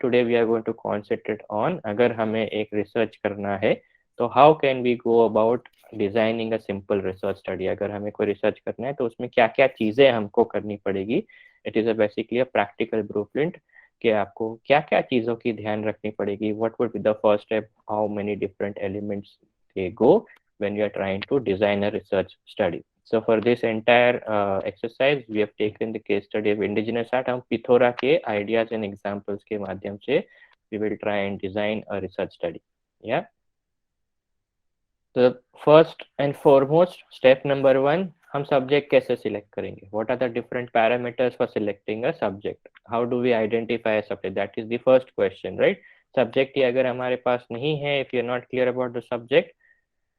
Today we are going to concentrate on अगर हमें एक रिसर्च करना है तो how can we go about designing a simple research study. अगर हमें कोई रिसर्च करना है तो उसमें क्या क्या चीजें हमको करनी पड़ेगी। It is a basically a practical blueprint कि आपको क्या क्या चीजों की ध्यान रखनी पड़ेगी। What would be the first step, how many different elements they go when you are trying to design a research study. So for this entire exercise, we have taken the case study of indigenous art. हम पिथोरा के ideas and examples के माध्यम से we will try and design a research study. Yeah. So first and foremost, step number one, हम subject कैसे select करेंगे? What are the different parameters for selecting a subject? How do we identify a subject? That is the first question, right? Subject ही अगर हमारे पास नहीं है, if you are not clear about the subject,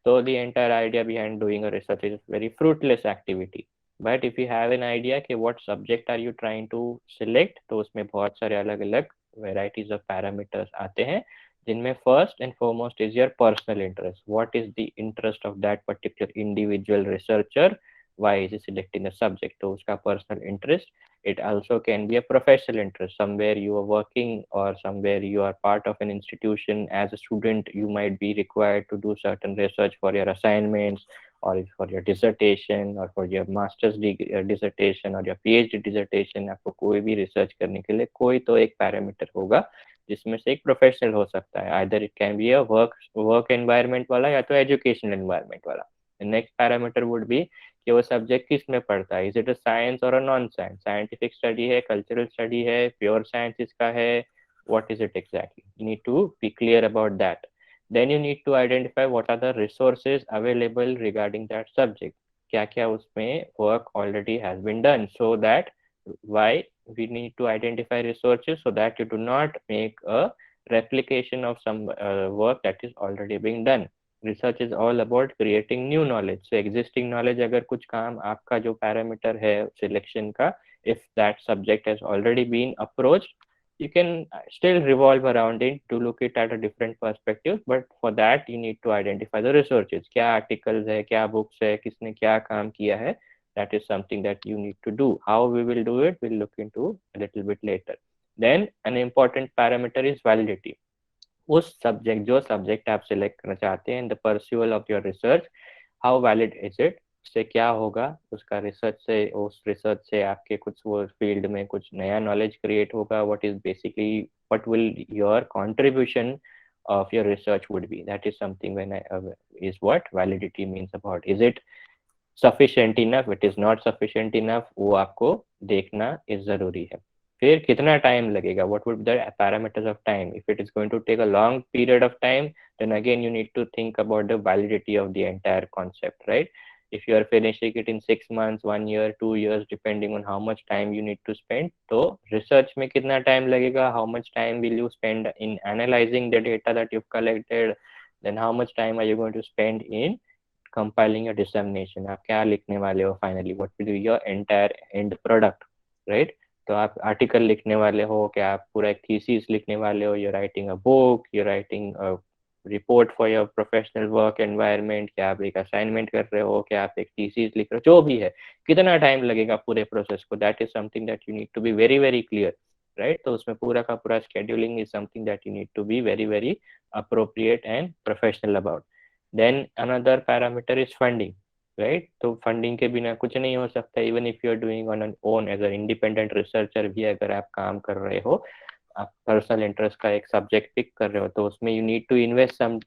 so the entire idea behind doing a research is very fruitless activity. But if you have an idea कि what subject are you trying to select, तो उसमें बहुत सारे अलग अलग varieties of parameters आते हैं, जिनमें first and foremost is your personal interest. What is the interest of that particular individual researcher? Why is he selecting a subject? तो उसका personal interest. It also can be a professional interest. Somewhere you are working or somewhere you are part of an institution. As a student, you might be required to do certain research for your assignments or for your dissertation or for your master's degree dissertation or your PhD dissertation. आपको कोई भी research करने के लिए कोई तो एक parameter होगा जिसमें से एक प्रोफेशनल हो सकता है। Either it can be a work environment वाला या तो एजुकेशनल एनवायरनमेंट वाला। नेक्स्ट पैरामीटर वुड बी कि वो सब्जेक्ट किस में पढ़ता है। इज इट अ साइंस और a non science, scientific study है, कल्चरल स्टडी है, प्योर साइंस इसका है, what is it exactly? You need to be clear about that. Then you need to identify what are the resources available regarding that subject. क्या क्या उसमें work already has been done, so that why we need to identify resources so that you do not make a replication of some work that is already being done. Research is all about creating new knowledge. So existing knowledge, अगर कुछ काम आपका जो parameter है selection का, if that subject has already been approached, you can still revolve around it to look it at a different perspective. But for that you need to identify the researches. क्या articles है, क्या books है, किसने क्या काम किया है. That is something that you need to do. How we will do it, we'll look into a little bit later. Then an important parameter is validity. उस सब्जेक्ट जो सब्जेक्ट आप सिलेक्ट करना चाहते हैं in the pursual of your research, how valid is it, उससे क्या होगा, उसका रिसर्च से, उस रिसर्च से आपके कुछ वो फील्ड में कुछ नया नॉलेज क्रिएट होगा, what is basically what will your contribution of your research would be. That is something when is what validity means about. Is it sufficient enough, it is not sufficient enough, वो आपको देखना इस जरूरी है. फिर कितना time लगेगा, what would be the parameters of time. If it is going to take a long period of time, then again you need to think about the validity of the entire concept, right? If you are finishing it in 6 months, 1 year, 2 years, depending on how much time you need to spend, तो research में कितना time लगेगा, how much time will you spend in analyzing the data that you've collected, then how much time are you going to spend in compiling a dissemination. आप क्या लिखने वाले हो finally, what will be your entire and product, right? तो आप article लिखने वाले हो, क्या आप पूरा एक थीसिस लिखने वाले हो, you writing a book, you writing a report for your professional work environment, क्या आप एक असाइनमेंट कर रहे हो, क्या आप एक थीसिस लिख रहे हो, जो भी है, कितना टाइम लगेगा पूरे प्रोसेस को, that is something that you need to be very very clear, right? तो उसमें पूरा का पूरा scheduling is something that you need to be very very appropriate and professional about. Then another parameter is funding, right? तो funding के बिना कुछ नहीं हो सकता. Even if you are doing on an own as a independent researcher भी अगर आप काम कर रहे हो, आप पर्सनल इंटरेस्ट का एक सब्जेक्ट पिक कर रहे हो, तो उसमें you need to invest some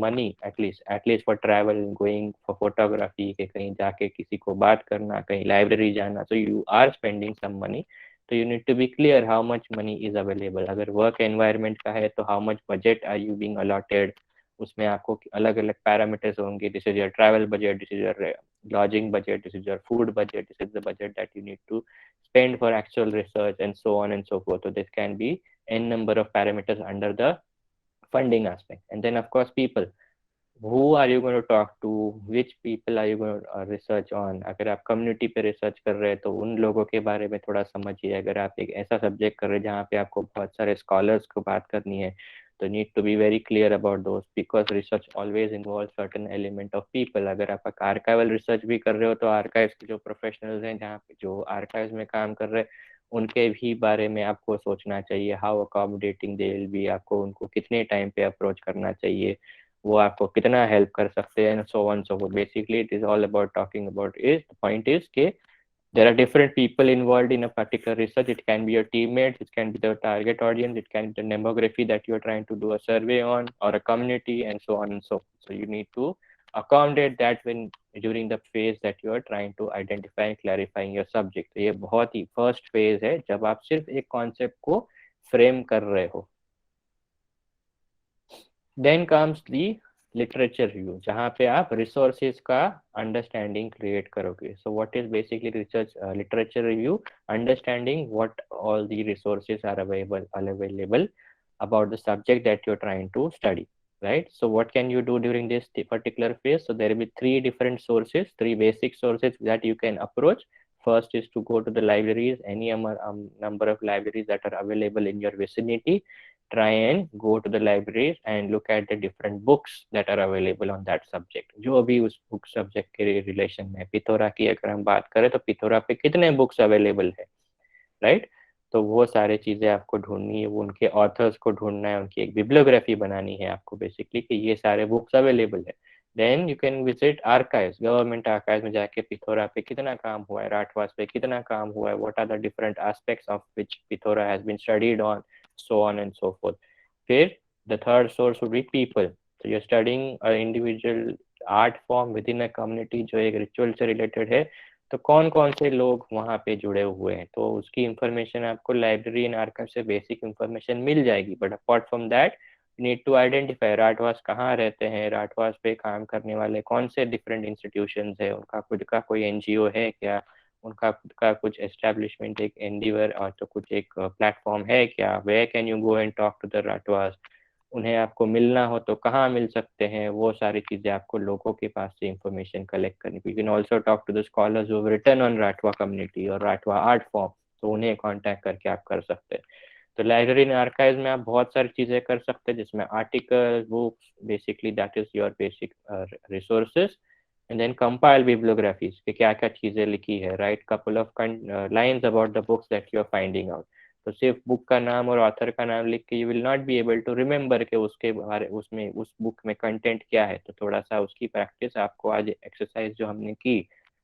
money, at least for travel, going for photography, के कहीं जाके किसी को बात करना, कहीं लाइब्रेरी जाना, so you are spending some money. तो you need to be clear how much money is available. अगर वर्क एनवायरनमेंट का है तो how much budget are you being allotted. उसमें आपको अलग अलग पैरामीटर्स होंगे. This is your travel budget, this is your lodging budget, this is your food budget, this is the budget that you need to spend for actual research, and so on and so forth. So this can be n number of parameters under the funding aspect. And then of course people, who are you going to talk to, which people are you going to research on. अगर आप community पे research कर रहे हैं तो उन लोगों के बारे में थोड़ा समझिए. अगर आप एक ऐसा सब्जेक्ट कर रहे हैं जहाँ पे आपको बहुत सारे स्कॉलर्स को बात करनी है, तो need to be very clear about दोस्त, because research always involve certain element of people. अगर आप आर्काइवल रिसर्च भी कर रहे हो तो आर्काइव्स के जो प्रोफेशनल्स हैं, जहाँ पे जो आर्काइव्स में काम कर रहे हैं, उनके भी बारे में आपको सोचना चाहिए, how accommodating they will be, आपको उनको कितने टाइम पे अप्रोच करना चाहिए, वो आपको कितना हेल्प कर सकते हैं, so on so forth. Basically it is all about talking about is the point is के there are different people involved in a particular research. It can be your teammates, it can be the target audience, it can be the demography that you're trying to do a survey on, or a community, and so on and so forth. So you need to accommodate that when during the phase that you are trying to identify and clarifying your subject. तो ये बहुत ही first phase है जब आप सिर्फ एक concept को frame कर रहे हो। Then comes the literature review, जहाँ पे आप रिसोर्सेज का अंडरस्टैंडिंग क्रिएट करोगे। So what is basically research literature review? Understanding what all the resources are available about the subject that you're trying to study, right? So what can you do during this particular phase? So there will be three different sources, three basic sources that you can approach. First is to go to the libraries, any number of libraries that are available in your vicinity. Try and go to the libraries and look at the different books that are available on that subject. जो भी उस book subject के relation में, पिथोरा की अगर हम बात करें तो पिथोरा पे कितने books available है, right? तो वो सारे चीजें आपको ढूंढनी है, वो उनके ऑथर्स को ढूंढना है, उनकी एक बिब्लियोग्राफी बनानी है आपको बेसिकली कि ये सारे बुक्स अवेलेबल है। Then you can visit archives, government archives में जाके पिथोरा पे कितना काम हुआ है, राठवास पे कितना काम हुआ है, what are the different aspects of which Pithora has been studied on, so on and so forth. फिर the third source would be people. तो you are studying a individual art form within a community जो एक ritual से related है, तो कौन कौन से लोग वहाँ पे जुड़े हुए हैं, तो उसकी इंफॉर्मेशन आपको लाइब्रेरी एंड आर्काइव से बेसिक इंफॉर्मेशन मिल जाएगी। But apart from that need to identify Rathwas कहाँ रहते हैं, राठवास पे काम करने वाले कौन से डिफरेंट इंस्टीट्यूशंस है, उनका खुद का कोई एनजीओ है क्या, उनका खुद का कुछ एस्टेब्लिशमेंट एक एंडीवर और तो कुछ एक प्लेटफॉर्म है क्या, where can you go and talk to the Rathwas, उन्हें आपको मिलना हो तो कहाँ मिल सकते हैं, वो सारी चीजें आपको लोगों के पास से इंफॉर्मेशन कलेक्ट करनी। You can also talk to the scholars who have written on Rathwa community और राठवा आर्ट फॉर्म, तो उन्हें कांटेक्ट करके आप कर सकते हैं। तो लाइब्रेरी एंड आर्काइव में आप बहुत सारी चीजें कर सकते हैं, जिसमें article, books, basically that is your basic resources, and then compile bibliographies कि क्या क्या चीजें लिखी है, right couple of lines about the books that you are finding out. तो सिर्फ बुक का नाम और ऑथर का नाम लिख के you will not be able to remember के उसके बारे उसमें उस बुक में कंटेंट क्या है। तो थोड़ा सा उसकी प्रैक्टिस आपको आज एक्सरसाइज जो हमने की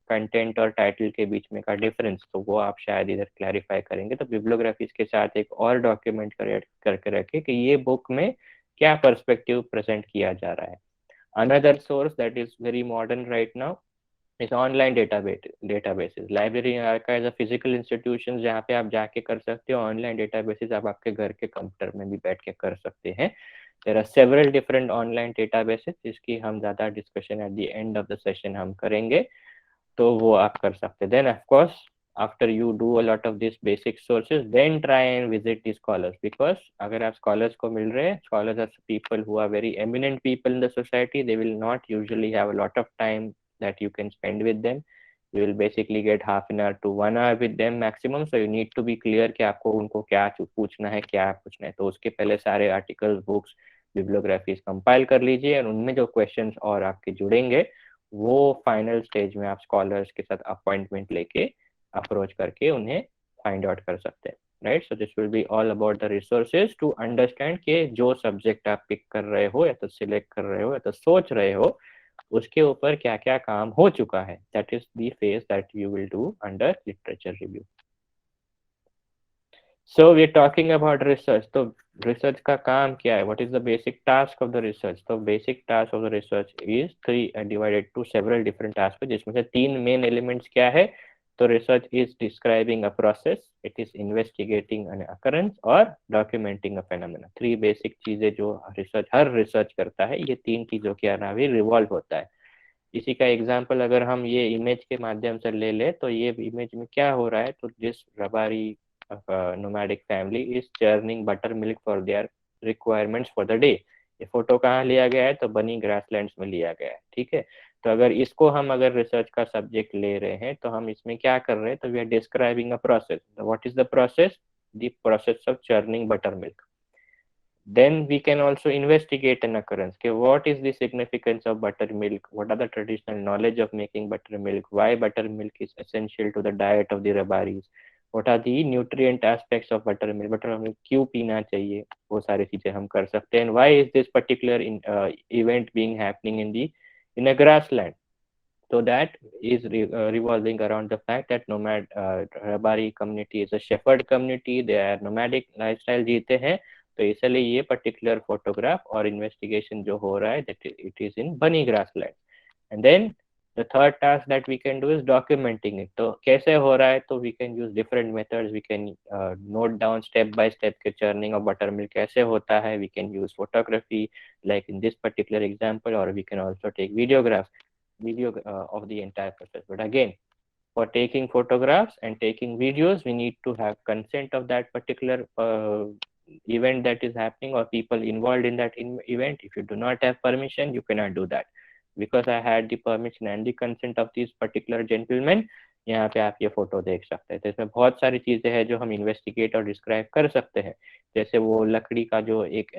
कंटेंट और टाइटल के बीच में का डिफरेंस, तो वो आप शायद इधर क्लैरिफाई करेंगे। तो बिब्लियोग्राफीज के साथ एक और डॉक्यूमेंट करके रखे कि ये बुक में क्या पर्सपेक्टिव प्रेजेंट किया जा रहा है। Another source that is very modern right now is online databases. Library archives of physical institutions जहाँ पे आप जाके कर सकते हो, ऑनलाइन डेटाबेसेस आप आपके घर के कंप्यूटर में भी बैठ के कर सकते हैं। There are several different online databases जिसकी हम ज़्यादा discussion at the end of the session हम करेंगे, तो वो आप कर सकते हैं। Then of course after you do a lot of this basic sources, then try and visit the scholars, because अगर आप स्कॉलर्स को मिल रहे हैं, scholars are people who are very eminent people in the society, they will not usually have a lot of time that you can spend with them. You will basically get half an hour to 1 hour with them maximum, so you need to be clear कि आपको उनको क्या पूछना है, क्या पूछना है। तो उसके पहले सारे आर्टिकल्स, बुक्स, बिब्लियोग्राफीज कंपाइल कर लीजिए और उनमें जो क्वेश्चंस और आपके जुड़ेंगे वो फाइनल स्टेज में आप स्कॉलर्स के साथ अपॉइंटमेंट लेके अप्रोच करके उन्हें फाइंड आउट कर सकते हैं, right. So this will be all about the resources to understand कि जो सब्जेक्ट आप पिक कर रहे हो या तो सिलेक्ट कर रहे हो या तो सोच रहे हो, उसके ऊपर क्या क्या काम हो चुका है। That is the phase that you will do under literature review. So we are talking about research. तो रिसर्च का काम क्या है, what is the basic task of the research? तो basic task of the research is three divided to several different task, जिसमें से तीन main elements क्या है? तो research is describing a process, it is investigating an occurrence और documenting a phenomena. Three basic चीजें जो रिसर्च हर रिसर्च करता है, ये तीन चीजों के अलावा भी रिवॉल्व होता है। इसी का एग्जाम्पल अगर हम ये इमेज के माध्यम से ले ले, तो ये इमेज में क्या हो रहा है? तो this Rabari nomadic family is churning buttermilk for their requirements for the day। ये फोटो कहाँ लिया गया है? तो बनी ग्रासलैंड्स में लिया गया है, ठीक है। तो अगर इसको हम अगर रिसर्च का सब्जेक्ट ले रहे हैं, तो हम इसमें क्या कर रहे हैं? तो we are describing a process. What is the process? The process of churning buttermilk. Then we can also investigate an occurrence. Okay, what is the significance of buttermilk? What are the traditional knowledge of making buttermilk? Why buttermilk is essential to the diet of the Rabaris? what are the nutrient aspects of buttermilk क्यों पीना चाहिए, वो सारी चीजें हम कर सकते हैं. And why is this particular event being happening in a grassland? So that is revolving around the fact that nomad Rabari community is a shepherd community. They are nomadic lifestyle जीते हैं. तो इसलिए ये particular photograph और investigation जो हो रहा है that it is in bunny grassland. And then the third task that we can do is documenting it. तो कैसे हो रहा है, तो we can use different methods. We can note down step by step के churning of buttermilk कैसे होता है. We can use photography like in this particular example, or we can also take video of the entire process. But again, for taking photographs and taking videos, we need to have consent of that particular event that is happening or people involved in that event. If you do not have permission, you cannot do that. Because I had the permission and the consent of these particular gentlemen, यहाँ पे आप ये photo देख सकते हैं. तो इसमें बहुत सारी चीजें हैं जो हम इन्वेस्टिगेट और डिस्क्राइब कर सकते हैं. जैसे वो लकड़ी का जो एक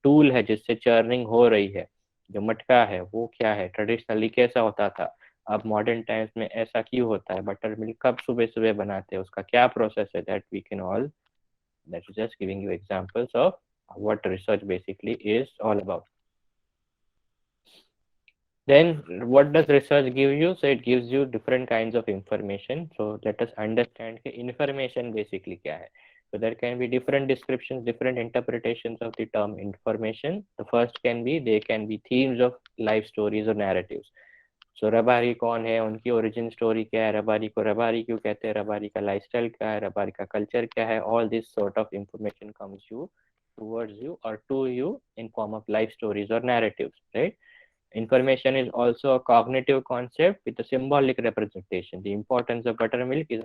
टूल है जिससे चर्निंग हो रही है, जो मटका है वो क्या है, ट्रेडिशनली कैसा होता था, अब मॉडर्न टाइम्स में ऐसा क्यों होता है, बटर मिल्क कब सुबह सुबह बनाते हैं, उसका क्या प्रोसेस है, that we can all, that is just giving you examples of what research basically is all about. Then what does research give you? So it gives you different kinds of information. So let us understand कि information basically क्या है. So there can be different descriptions, different interpretations of the term information. The first can be, they can be themes of life stories or narratives. So Rabari कौन है, उनकी origin story क्या है, रबारी को रबारी क्यों कहते हैं, रबारी का लाइफस्टाइल क्या है, रबारी का कल्चर क्या है, all this sort of information comes you towards you or to you in form of life stories or narratives, right? Information is also a cognitive concept with a symbolic representation. The importance of buttermilk is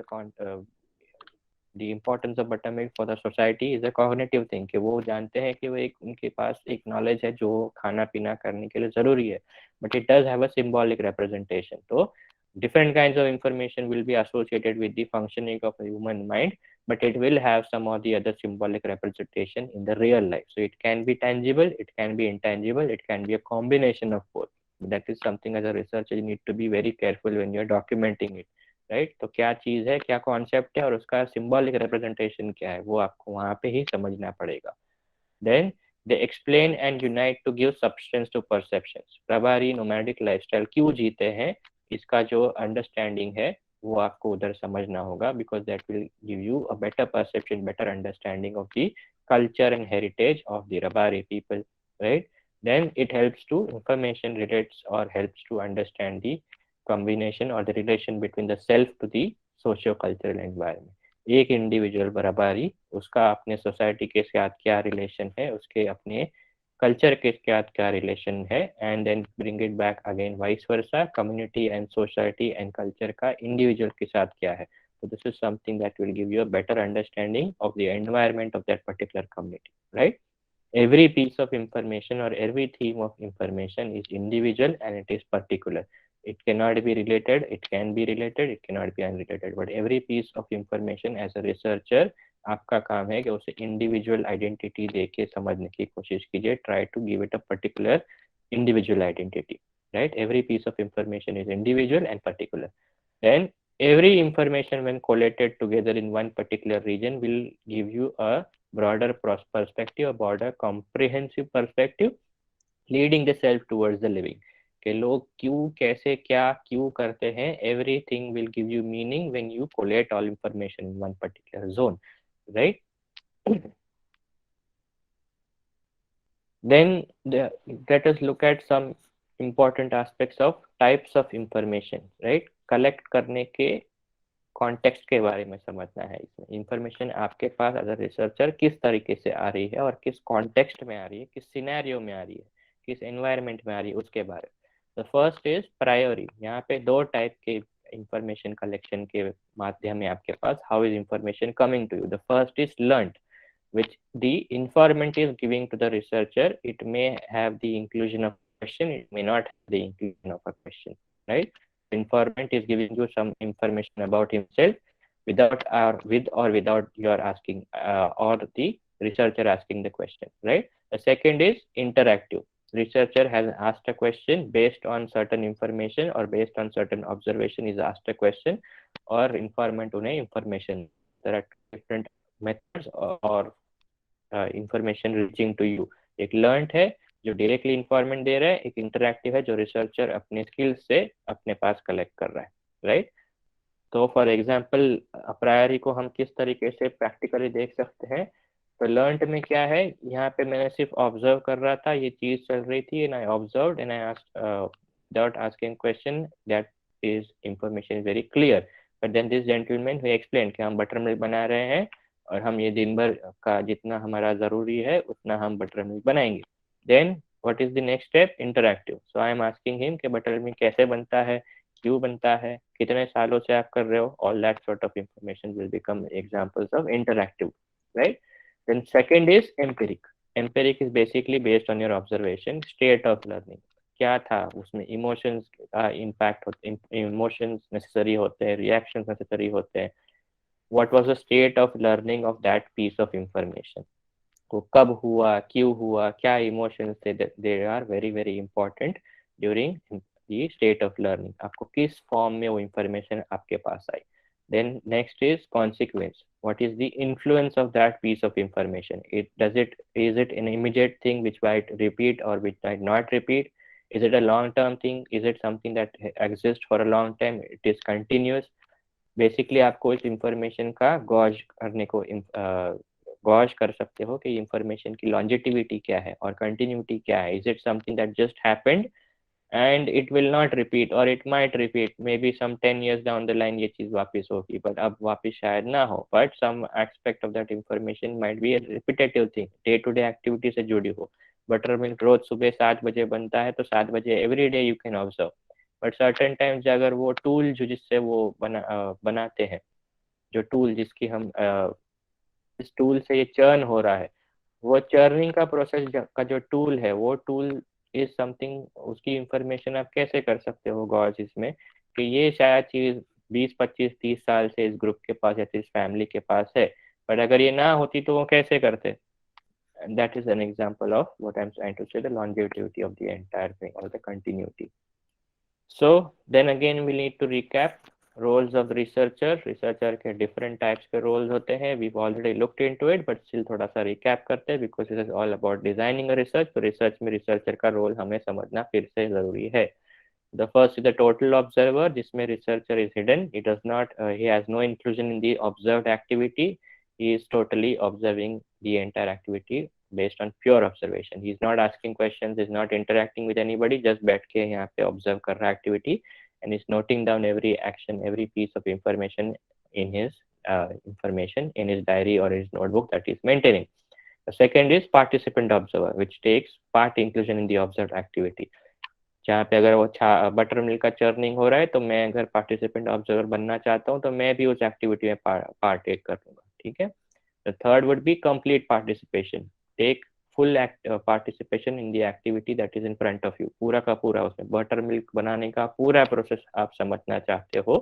the importance of buttermilk for the society is a cognitive thing कि वो जानते हैं कि वो एक उनके पास एक knowledge है जो खाना पीना करने के लिए जरूरी है, but it does have a symbolic representation. तो different kinds of information will be associated with the functioning of a human mind, but it will have some of the other symbolic representation in the real life. So it can be tangible, it can be intangible, it can be a combination of both. That is something as a researcher you need to be very careful when you're documenting it. Right, तो क्या चीज है, क्या concept है और उसका symbolic representation क्या है, वो आपको वहां पे ही समझना पड़ेगा. Then they explain and unite to give substance to perceptions. प्रभारी नोमैडिक लाइफस्टाइल क्यों जीते हैं, इसका जो अंडरस्टैंडिंग है वो आपको उधर समझना होगा, because that will give you a better perception, better understanding of the culture and heritage of the Rabari people, right. Then it helps to information relates or helps to understand the combination or the relation between the self to the socio-cultural environment. एक individual बराबरी, उसका अपने society के साथ क्या relation है, उसके अपने कल्चर के साथ क्या रिलेशन है, and then bring it back again vice versa, community and society and culture का इंडिविजुअल के साथ क्या है. So this is something that will give you a better understanding of the environment of that particular community, right? Every piece of information or every theme of information is individual and it is particular. It cannot be related, it can be related, it cannot be unrelated. But every piece of information as a researcher, आपका काम है कि उसे individual identity देके समझने की कोशिश कीजिए. Try to give it a particular individual identity, right? Every piece of information is individual and particular. Then every information when collated together in one particular region will give you a broader perspective, a broader comprehensive perspective, leading the self towards the living. कि लोग क्यों, कैसे, क्या, क्यों करते हैं, everything will give you meaning when you collate all information in one particular zone, right? Then let us look at some important aspects of types of information, right? Collect करने के कॉन्टेक्स्ट के बारे में समझना है. इसमें इंफॉर्मेशन आपके पास as a researcher किस तरीके से आ रही है और किस कॉन्टेक्स्ट में आ रही है, किस सिनेरियो में आ रही है, किस एनवायरनमेंट में आ रही है, उसके बारे में. The first is प्रायोरी. यहाँ पे दो टाइप के इंफॉर्मेशन कलेक्शन के माध्यम है आपके पास. How is information coming to you? The first is learned, which the informant is giving to the researcher. It may have the inclusion of question, it may not have the inclusion of a question, right? The informant is giving you some information about himself without or with or without your asking or the researcher asking the question, right? The second is interactive. researcher has asked a question based on certain information or based on certain observation is asked a question, or informant उन्हें information. There are two different methods or information reaching to you. एक learned है जो directly informant दे रहा है, एक interactive है जो researcher अपने skills से अपने पास collect कर रहा है, right? तो फॉर एग्जाम्पल अप्रायरी को हम किस तरीके से प्रैक्टिकली देख सकते हैं, तो लर्नड में क्या है, यहाँ पे मैंने सिर्फ ऑब्जर्व कर रहा था, ये चीज चल रही थी and I observed and I asked without asking question, that is information is very clear. But then this gentleman who explain कि हम बटर मिल्क बना रहे हैं और हम ये दिन भर का जितना हमारा जरूरी है उतना हम बटर मिल्क बनाएंगे. Then what is the next step, interactive. So I am asking him कि बटर मिल्क कैसे बनता है, क्यों बनता है, कितने सालों से आप कर रहे हो, all that sort of information will become examples of interactive, right. Then second is empiric. Empiric is basically based on your observation, state of learning क्या था उसमें, इमोशंस का इम्पैक्ट होते, इमोशंस नेसेसरी होते हैं, रिएक्शंस नेसेसरी होते हैं, what was the state of learning of that piece of information, को कब हुआ, क्यों हुआ, क्या इमोशंस थे, they are very very important during the state of learning. आपको किस फॉर्म में वो इंफॉर्मेशन आपके पास आई. Then next is consequence. what is the influence of that piece of information, is it an immediate thing which might repeat or which might not repeat, is it a long term thing, is it something that exists for a long time, it is continuous. Basically आपको इस information का gauge करने को gauge कर सकते हो कि information की लॉन्जिटिविटी क्या है और कंटिन्यूटी क्या है. Is it something that just happened and it will not repeat or it might repeat, maybe some 10 years down the line ये चीज वापस होगी, but अब वापस शायद ना हो, but some aspect of that information might be a repetitive thing, day to day activity से जुड़ी हो. बटर मिल्क रोज सुबह 7 बजे बनता है तो 7 बजे every day you can observe, but certain times अगर वो टूल जो जिससे वो बनाते हैं, जो टूल जिसकी हम इस टूल से ये चर्न हो रहा है, वो चर्निंग का प्रोसेस का जो टूल है, वो टूल इज समथिंग, उसकी इंफॉर्मेशन आप कैसे कर सकते हो गॉज इसमें कि ये शायद चीज 20 25 30 साल से इस ग्रुप के पास या इस फैमिली के पास है, बट अगर ये ना होती तो वो कैसे करते. That is an example of what I am trying to say, the longevity of the entire thing और the continuity. So then again we need to recap roles of the researcher. Researcher के different types के roles होते हैं. We've already looked into it, but still थोड़ा सा recap करते हैं because this is all about designing a research. तो research में researcher का role हमें समझना फिर से जरूरी है. The first is the total observer, जिसमें researcher is hidden. He does not, he has no inclusion in the observed activity. He is totally observing the entire activity based on pure observation. He is not asking questions, is not interacting with anybody, just बैठ के यहाँ पे observe कर रहा activity and is noting down every action, every piece of information in his information in his diary or his notebook that he is maintaining. The second is participant observer, which takes part inclusion in the observed activity. जहाँ पे अगर वो butter milk का churning हो रहा है तो मैं अगर पार्टिसिपेंट ऑब्जर्वर बनना चाहता हूँ तो मैं भी उस एक्टिविटी में पार्टेक कर लूंगा. ठीक है. The third would be complete participation. Take full participation in the activity that is in front of you. पूरा का पूरा उसमें बटर मिल्क बनाने का पूरा प्रोसेस आप समझना चाहते हो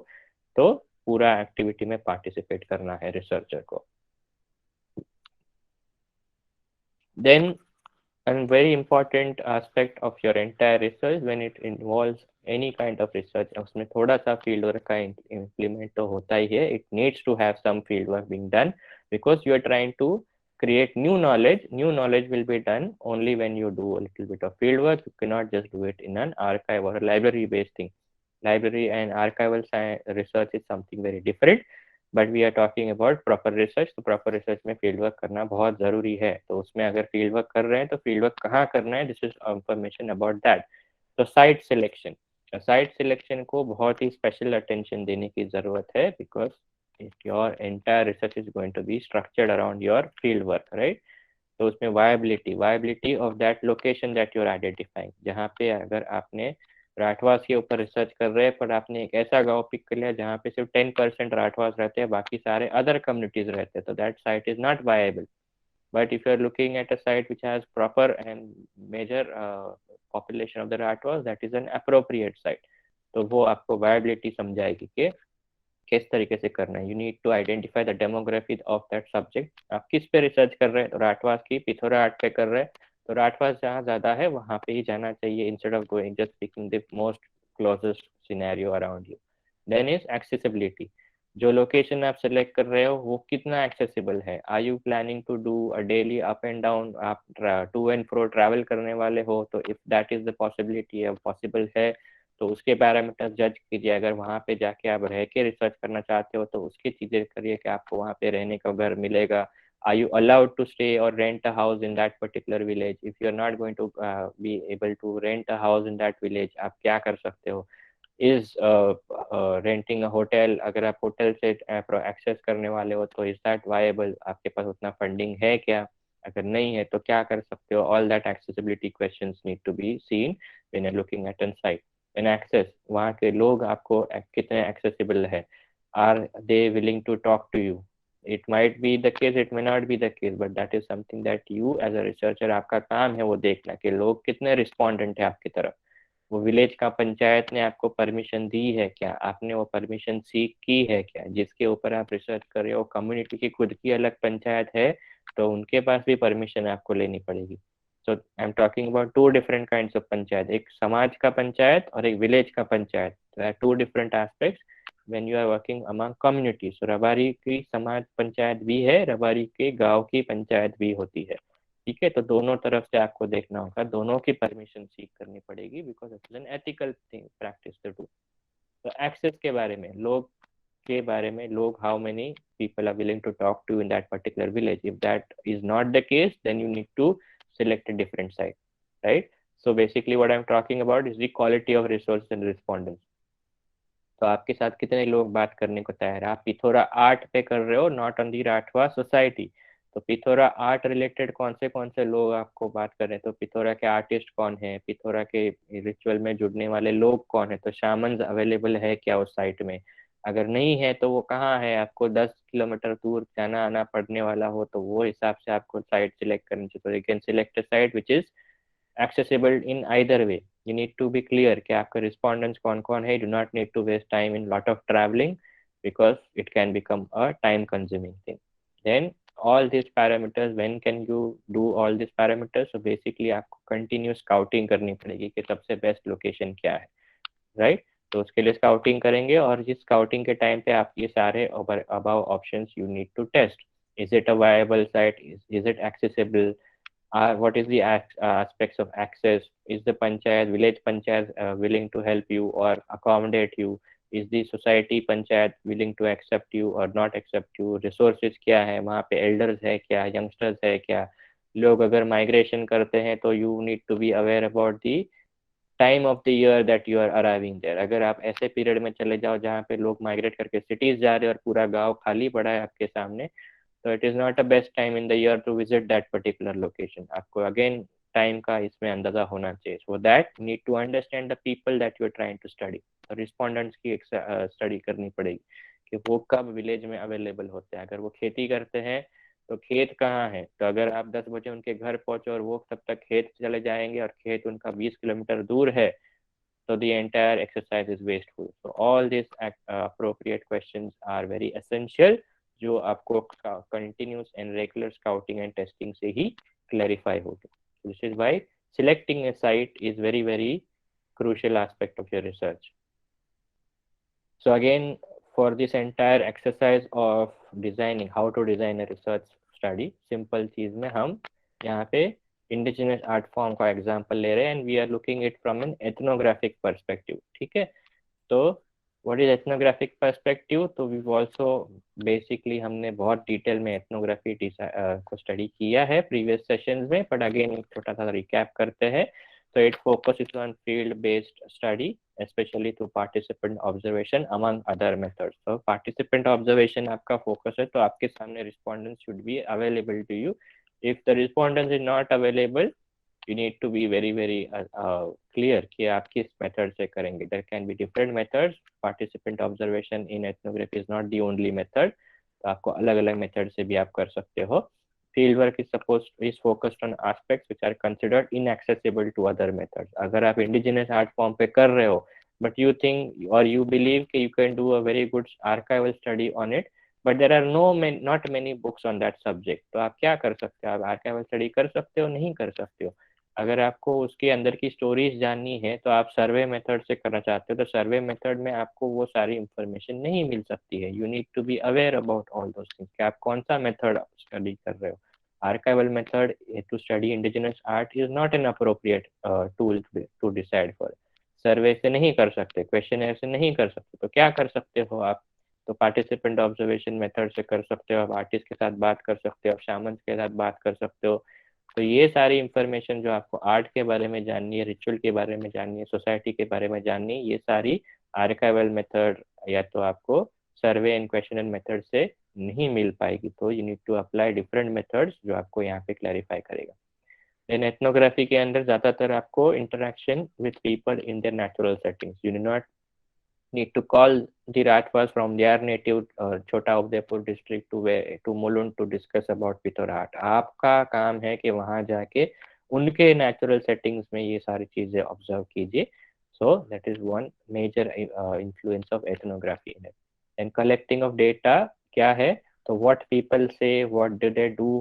तो पूरा एक्टिविटी में पार्टिसिपेट करना है रिसर्चर को. Then and very important aspect of your entire research when it involves any kind of research, उसमें थोड़ा सा field work का implement तो होता ही है. It needs to have some field work being done because you are trying to create new knowledge. New knowledge will be done only when you do a little bit of field work. You cannot just do it in an archive or a library based thing. Library and archival research is something very different. But we are talking about proper research. तो proper research में field work करना बहुत जरूरी है. तो उसमें अगर field work कर रहे हैं तो फील्ड वर्क कहाँ करना है, this is information about that. तो साइट सिलेक्शन, साइट सिलेक्शन को बहुत ही स्पेशल अटेंशन देने की जरूरत है because your entire research is going to be structured around your field work, right. तो उसमें viability of that location that you are identifying. जहाँ पे अगर आपने राठवास के ऊपर रिसर्च कर रहे हैं पर आपने एक ऐसा गांव पिक कर लिया जहाँ पे सिर्फ 10% राठवास रहते हैं, बाकी सारे अदर कम्युनिटीज रहते हैं, तो that site is not viable. But if you are looking at a site which has proper and major population of the Rathwas, that is an appropriate site. तो वो आपको वायबिलिटी समझाएगी कि किस तरीके से करना है. You need to identify the demography of that subject. आप किस पे रिसर्च कर रहे हैं, तो राठवास की पिथौरागढ़ पे कर रहे हैं तो राठवा जहाँ ज्यादा है वहां पे ही जाना चाहिए, instead of going just picking the most closest scenario around you. Then is accessibility, जो लोकेशन आप सेलेक्ट कर रहे हो वो कितना एक्सेसिबल है। Are you planning to do a daily up and down, आप टू एंड फ्रो ट्रैवल करने वाले हो, तो if that is the possibility है, पॉसिबल है, तो उसके पैरामीटर जज कीजिए। अगर वहां पे जाके आप रह के रिसर्च करना चाहते हो तो उसकी चीजें करिए कि आपको वहां पे रहने का घर मिलेगा। Are you allowed to stay or rent a house in that particular village? If you're not going to be able to rent a house in that village, आप क्या कर सकते हो? Is renting a hotel, अगर आप hotel से access करने वाले हो तो is that viable? आपके पास उतना फंडिंग है क्या? अगर नहीं है तो क्या कर सकते हो? All that accessibility questions need to be seen when you're looking at a site. And access, वहाँ के लोग आपको कितने accessible है? Are they willing to talk to you? It might be the case, it may not be the case, but that is something that you as a researcher, आपका काम है वो देखना कि लोग कितने रिस्पॉन्डेंट है आपकी तरफ। वो विलेज का पंचायत ने आपको परमिशन दी है क्या, आपने वो परमिशन सीख की है क्या, जिसके ऊपर आप रिसर्च कर रहे हो। कम्युनिटी की खुद की अलग पंचायत है तो उनके पास भी परमिशन आपको लेनी पड़ेगी। So I am talking about two different kinds of panchayat, एक समाज का पंचायत और एक विलेज का panchayat, two different aspects when you are working among communities। so Rabari की समाज पंचायत भी है, रबारी के गांव की पंचायत भी होती है, ठीक है। तो दोनों तरफ से आपको देखना होगा, दोनों की परमिशन सीख करनी पड़ेगी, because it's an ethical thing practice to do. तो एक्सेस के बारे में, लोग के बारे में, लोग how many people are willing to talk to in that particular village, if that is not the case then you need to select a different site, right? So basically what I'm talking about is the quality of resources and respondents। तो आपके साथ कितने लोग बात करने को तैयार है। आप पिथोरा आर्ट पे कर रहे हो, not on the Rathwa society. तो पिथोरा आर्ट रिलेटेड कौन से लोग आपको बात कर रहे हैं, तो पिथोरा के आर्टिस्ट कौन है, पिथोरा के रिचुअल में जुड़ने वाले लोग कौन है, तो शामन्स अवेलेबल है क्या उस साइट में। अगर नहीं है तो वो कहाँ है, आपको 10 किलोमीटर दूर जाना आना पड़ने वाला हो तो वो हिसाब से आपको साइट सिलेक्ट करनी चाहिए। तो you can select a site which is accessible in either way। You need to be clear कि आपका respondents कौन कौन है। Do not need to waste time in lot of traveling because it can become a time consuming thing। Then all these parameters, when can you do all these parameters? So basically आपको continue scouting करनी पड़ेगी कि सबसे best location क्या है, right? तो उसके लिए स्काउटिंग करेंगे और जिस स्काउटिंग के टाइम पे आप ये सारे above options you need to test। Is it a viable site? Is it accessible? What is the aspects of access? Is the panchayat, village panchayat willing to help you or accommodate you? Is the society panchayat willing to accept you or not accept you? Resources क्या है वहाँ पे, elders है क्या, youngsters है क्या, लोग अगर migration करते हैं तो you need to be aware about the time of the year that you are arriving there. अगर आप ऐसे पीरियड में चले जाओ जहाँ पे लोग माइग्रेट करके सिटीज जा रहे हैं और पूरा गांव खाली पड़ा है आपके सामने, तो it is not a best time in the year to visit that particular location. आपको अगेन टाइम का इसमें अंदाजा होना चाहिए। So that need to understand the people that you are trying to study. Respondents की स्टडी करनी पड़ेगी कि वो कब विलेज में अवेलेबल होते हैं। अगर वो खेती करते हैं तो खेत कहाँ है, तो अगर आप 10 बजे उनके घर पहुंचे और वो तब तक खेत चले जाएंगे और खेत उनका 20 किलोमीटर दूर है, so the entire exercise is wasteful। So all these appropriate questions are very essential जो आपको continuous and regular scouting and testing से ही clarify होगी। So this is why selecting a site is very very crucial aspect of your research। So again, for this entire exercise of designing, how to design a research study, simple चीज में हम यहाँ पे indigenous art form का example ले रहे हैं and we are looking it from an ethnographic perspective, ठीक है। तो what is ethnographic perspective, तो we've also basically हमने बहुत डिटेल में ethnography को स्टडी किया है प्रीवियस सेशंस में, बट अगेन एक छोटा सा रिकैप करते हैं। So it focuses on field-based study, especially through participant observation among other methods। So participant observation आपका focus है, तो आपके सामने respondents should be available to you। If the respondent is not available, you need to be very very clear कि आप किस method से करेंगे। There can be different methods। Participant observation in ethnography is not the only method। तो आपको अलग अलग method से भी आप कर सकते हो। Fieldwork is focused on aspects which are considered inaccessible to other methods। अगर आप indigenous art form पे कर रहे हो but you think or you believe कि you can do a very good archival study on it, but there are no not many books on that subject. तो आप क्या कर सकते हो, आप आर्काइवल स्टडी कर सकते हो, नहीं कर सकते हो। अगर आपको उसके अंदर की स्टोरीज जाननी है तो आप सर्वे मेथड से करना चाहते हो, तो सर्वे मेथड में आपको वो सारी इंफॉर्मेशन नहीं मिल सकती है। You need to be aware about all those things कि आप कौन सा मेथड स्टडी कर रहे हो। Archival method to study indigenous art is not an appropriate tool to decide for. Survey से नहीं कर सकते, क्वेश्चन से नहीं कर सकते, तो क्या कर सकते हो आप? तो पार्टिसिपेंट ऑब्जर्वेशन मेथड से कर सकते हो, आप आर्टिस्ट के साथ बात कर सकते हो, आप शामन के साथ बात कर सकते हो। तो ये सारी इंफॉर्मेशन जो आपको आर्ट के बारे में जाननी है, रिचुअल के बारे में जाननी है, सोसाइटी के बारे में जाननी है, ये सारी आर्काइवल मेथड या तो आपको survey and question and method से नहीं मिल पाएगी। तो you need to apply different methods जो आपको यहाँ पे क्लैरिफाई करेगा। देन एथनोग्राफी के अंदर ज्यादातर आपको interaction with people in their natural settings. You do not need to call the Rathwas from their native छोटा Udaipur district to Mulund to discuss about Pithora art। आपका काम है कि वहां जाके उनके natural settings में ये सारी चीजें observe कीजिए। So that is one major influence of ethnography in it। And collecting of data क्या है? तो what people say, what do they do,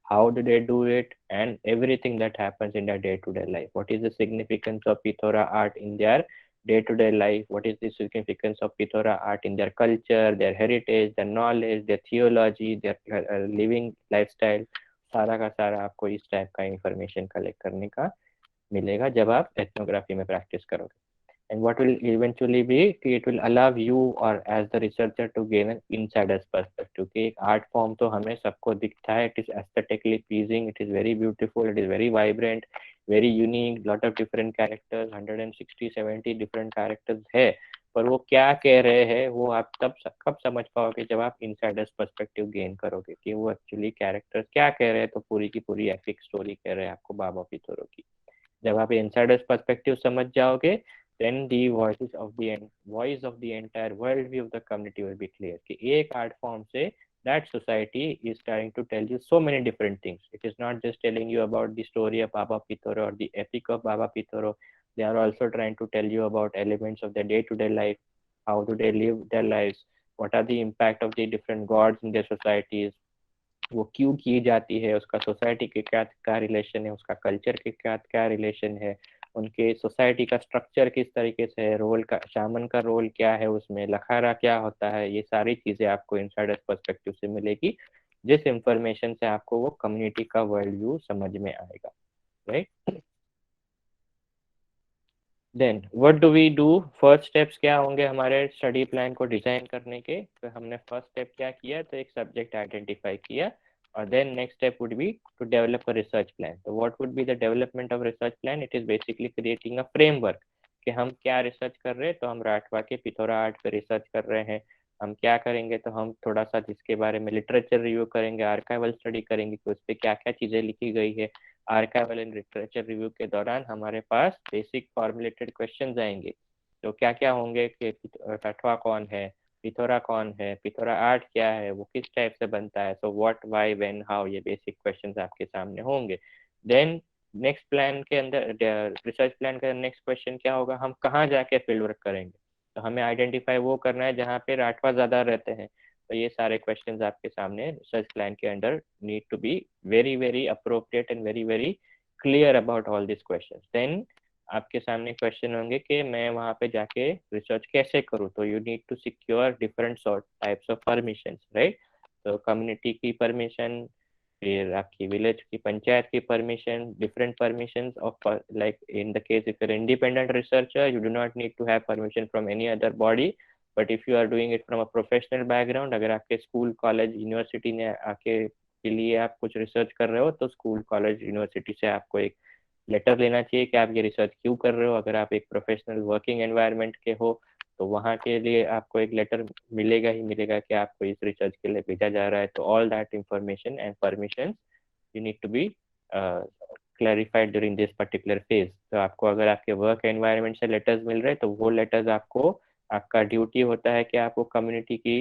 how do they do it, and everything that happens in their day-to-day life. What is the significance of Pithora art in their day-to-day life? What is the significance of Pithora art in their culture, their heritage, their knowledge, their theology, their living lifestyle? सारा का सारा आपको इस type का information collect करने का मिलेगा जब आप एथनोग्राफी में प्रैक्टिस करोगे। And what will eventually be, it will allow you or as the researcher to gain an insider's perspective कि एक आर्ट फॉर्म तो हमें सबको दिखता है, it is aesthetically pleasing, it is very beautiful, it is very vibrant, very unique, lot of different characters, 160-170 different characters है। पर वो क्या कह रहे हैं वो आप तब कब समझ पाओगे जब आप इनसाइडर्स पर्सपेक्टिव गेन करोगे कि वो एक्चुअली कैरेक्टर्स क्या कह रहे हैं। तो पूरी की पूरी एपिक स्टोरी कह रहे हैं आपको बाबा पिथोरो की। जब आप इनसाइडर्स पर्सपेक्टिव समझ जाओगे, then the voice of the entire world view of the community will be clear कि एक art form से that society is trying to tell you so many different things. It is not just telling you about the story of Baba Pitoro or the epic of Baba Pitoro. They are also trying to tell you about elements of their day-to-day life. How do they live their lives? What are the impact of the different gods in their societies? वो क्यों की जाती है, उसका society के क्या relation है, उसका कल्चर के क्या रिलेशन है, उनके सोसाइटी का स्ट्रक्चर किस तरीके से है, रोल का शामन का रोल क्या है, उसमें लखारा क्या होता है, ये सारी चीजें आपको इनसाइडर पर्सपेक्टिव से मिलेगी, जिस इंफॉर्मेशन से आपको वो कम्युनिटी का वर्ल्ड व्यू समझ में आएगा। Right. Then what do we do, first steps क्या होंगे हमारे स्टडी प्लान को डिजाइन करने के? तो हमने फर्स्ट स्टेप क्या किया, तो एक सब्जेक्ट आइडेंटिफाई किया, और then next step would be to develop a research plan. तो what would be the development of research plan? It is basically creating a framework कि हम क्या रिसर्च कर रहे हैं। तो हम राठवा के पिथौरा आर्ट पे रिसर्च कर रहे हैं, हम क्या करेंगे, तो हम थोड़ा सा जिसके बारे में लिटरेचर रिव्यू करेंगे, आर्काइवल स्टडी करेंगे कि उस पर क्या क्या चीजें लिखी गई है। आर्काइवल एंड लिटरेचर रिव्यू के दौरान हमारे पास बेसिक फॉर्मुलेटेड क्वेश्चंस आएंगे। तो क्या क्या होंगे कि कठवा कौन है, पिथौरा कौन है, पिथौरा आर्ट क्या है, वो किस टाइप से बनता है, so what why when how, ये बेसिक क्वेश्चंस आपके सामने होंगे। देन नेक्स्ट प्लान के अंदर, रिसर्च प्लान का नेक्स्ट क्वेश्चन क्या होगा, हम कहाँ जाके फील्ड वर्क करेंगे। तो हमें आइडेंटिफाई वो करना है जहाँ पे राठवा ज्यादा रहते हैं। तो ये सारे क्वेश्चंस आपके सामने रिसर्च प्लान के under need to be very very appropriate and very very clear about all this questions. Then आपके सामने क्वेश्चन होंगे कि मैं वहाँ पे जाके रिसर्च कैसे करूँ। तो you need to secure different sort types of permission, right. तो कम्युनिटी की परमिशन, फिर आपकी विलेज की पंचायत की permission, different permission of, like in the case if your independent researcher you do not need to have permission from any other body. But if you are doing it from a professional background, अगर आपके school college university ने आके के लिए आप कुछ research कर रहे हो, तो स्कूल कॉलेज यूनिवर्सिटी से आपको एक लेटर लेना चाहिए कि आप ये रिसर्च क्यों कर रहे हो। अगर आप एक प्रोफेशनल वर्किंग एनवायरनमेंट के हो तो वहाँ के लिए आपको एक लेटर मिलेगा ही मिलेगा कि आपको इस रिसर्च के लिए भेजा जा रहा है। तो all that information and permission you need to be clarified during this particular phase. तो आपको अगर आपके वर्क एनवायरनमेंट से लेटर्स मिल रहे हैं तो वो लेटर्स आपको, आपका ड्यूटी होता है कि आपको कम्युनिटी की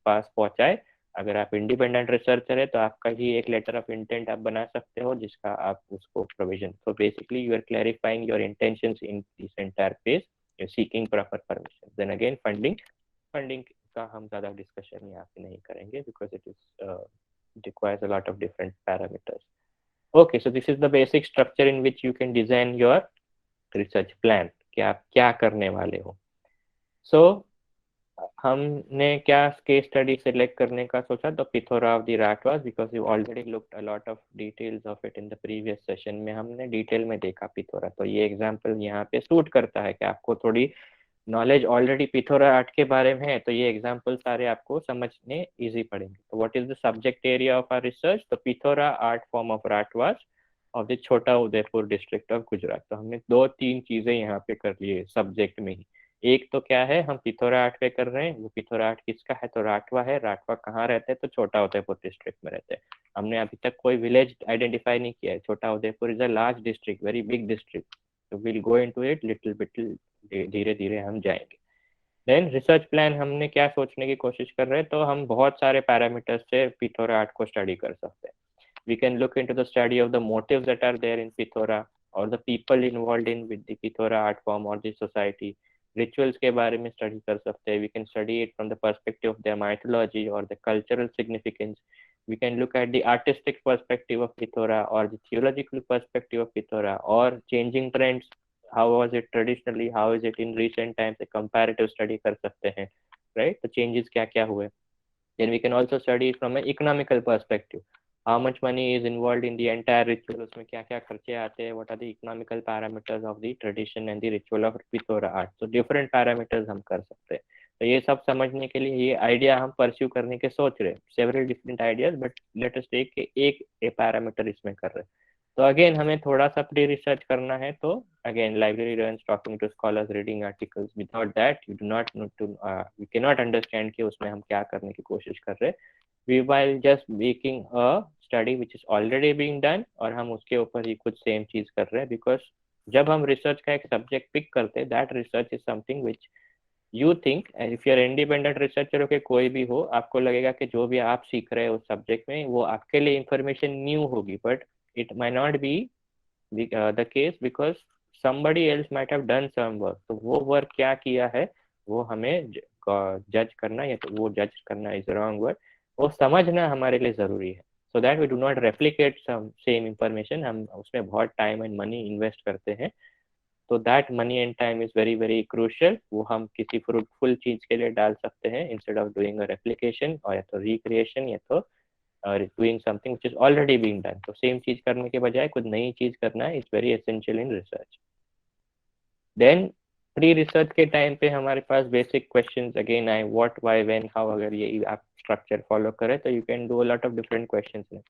पास पहुंचाए। अगर आप इंडिपेंडेंट रिसर्चर है तो आपका ही एक लेटर ऑफ इंटेंट आप बना सकते हो जिसका आप उसको प्रोविजन। तो basically you are clarifying your intentions in this entire phase, you're seeking proper permission. Then again, funding उसका हम ज़्यादा डिस्कशन यहाँ पे नहीं करेंगे because it is requires a lot of different parameters. Okay, so this is the basic structure in which you can design your research plan कि आप क्या करने वाले हो. So हमने क्या केस स्टडी सेलेक्ट करने का सोचा, तो Pithora of the Rathwas, because you already looked a lot of details of it in the previous session में, हमने डिटेल में देखा पिथोरा, तो ये एग्जांपल यहाँ पे सूट करता है कि आपको थोड़ी नॉलेज ऑलरेडी पिथोरा आर्ट के बारे में है, तो ये एग्जांपल सारे आपको समझने इजी पड़ेंगे. तो what is the subject area of our research, तो Pithora art form of Rathwas of the Chhota Udaipur district of Gujarat. तो हमने दो तीन चीजें यहाँ पे कर लिए सब्जेक्ट में ही. एक तो क्या है, हम पिथोरा आर्ट पे कर रहे हैं, वो पिथोरा आर्ट किसका है, तो राठवा है. राठवा कहाँ रहते हैं, तो छोटा उदयपुर डिस्ट्रिक्ट में रहते हैं. हमने अभी तक कोई विलेज आइडेंटिफाई नहीं किया है. Chhota Udaipur is a large district, very big district, तो will go into it little bit, धीरे धीरे हम जाएंगे. देन रिसर्च प्लान हमने क्या सोचने की कोशिश कर रहे हैं, तो हम बहुत सारे पैरामीटर्स से पिथोरा आर्ट को स्टडी कर सकते हैं. We can look into the study of the motives that are there in Pithora or the people involved in with the Pithora art form or the society. Rituals के बारे में study कर सकते हैं. We can study it from the perspective of their mythology or the cultural significance. We can look at the artistic perspective of Pithora or the theological perspective of Pithora or changing trends. How was it traditionally? How is it in recent times? A comparative study कर सकते हैं, right? The changes क्या क्या हुए. Then we can also study from an economical perspective. How much money is involved in the entire ritual, उसमें क्या क्या खर्चे आते हैं, what are the economical parameters of the tradition and the ritual of Pithora art. So different parameters हम कर सकते हैं. तो ये सब समझने के लिए ये आइडिया हम परस्यू करने के सोच रहे हैं. Several different ideas, but let us take एक पैरामीटर इसमें कर रहे हैं. तो अगेन हमें थोड़ा सा प्री रिसर्च करना है, तो again library runs talking to scholars, reading articles. Without that you do not know to, we can not understand कि उसमें हम क्या करने की कोशिश कर रहे हैं. We while just making a study which is already being done, और हम उसके ऊपर ही कुछ सेम चीज कर रहे हैं. बिकॉज जब हम रिसर्च का एक सब्जेक्ट पिक करते हैं, that research is something which you think, if you are independent researcher, के कोई भी हो, आपको लगेगा कि जो भी आप सीख रहे हैं उस सब्जेक्ट में वो आपके लिए इंफॉर्मेशन न्यू होगी, but it my not be the case because somebody else might have done some work. तो वो वर्क क्या किया है वो हमें जज करना, या तो वो जज करना इज रॉन्ग वर्ड, वो समझना हमारे लिए जरूरी है. So that we do not replicate some same information. हम उसमें बहुत टाइम एंड मनी इन्वेस्ट करते हैं, तो that money and time is very very crucial. वो हम किसी फ्रूटफुल चीज के लिए डाल सकते हैं instead of doing a replication, और या तो रिक्रिएशन, या तो doing something which is already being done. तो सेम चीज करने के बजाय कुछ नई चीज करना is very essential in research. Then pre research के टाइम पे हमारे पास बेसिक क्वेश्चंस अगेन आए, व्हाट, व्हाई, व्हेन, हाउ. अगर ये आप स्ट्रक्चर फॉलो करें तो you can do a lot of different questions.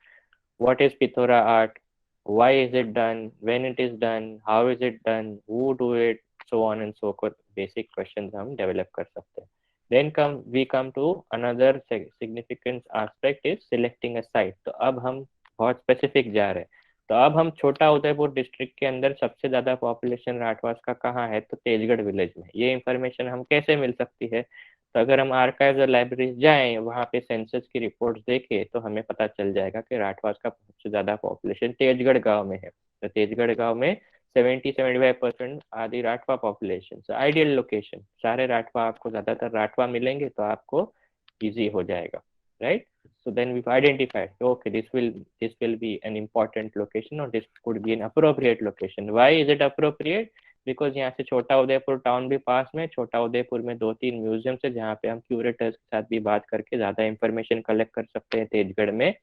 What is Pithora art, why is it done, when it is done, how is it done, who do it, so on and so forth. Basic questions हम develop कर सकते हैं. Then we come to another significant aspect is selecting a site. तो अब हम बहुत specific जा रहे हैं. तो अब हम छोटा उदयपुर डिस्ट्रिक्ट के अंदर सबसे ज्यादा पॉपुलेशन राठवास का कहाँ है, तो तेजगढ़ विलेज में. ये इंफॉर्मेशन हम कैसे मिल सकती है, तो अगर हम आर्काइव्स और लाइब्रेरीज जाएं, वहाँ पे सेंसस की रिपोर्ट्स देखें, तो हमें पता चल जाएगा कि राठवास का सबसे ज्यादा पॉपुलेशन तेजगढ़ गांव में है. तो तेजगढ़ गांव में 70-75% आदि Rathwa population. So ideal location, सारे राठवा, आपको ज्यादातर राठवा मिलेंगे तो आपको इजी हो जाएगा, right. So then we've identified, okay, this will be an important location, or this could be an appropriate location. Why is it appropriate? Because यहाँ से छोटा उदयपुर टाउन भी पास में. छोटा उदयपुर में 2-3 म्यूजियम है जहाँ पे हम क्यूरेटर्स के साथ भी बात करके ज्यादा इंफॉर्मेशन कलेक्ट कर सकते हैं. तेजगढ़ में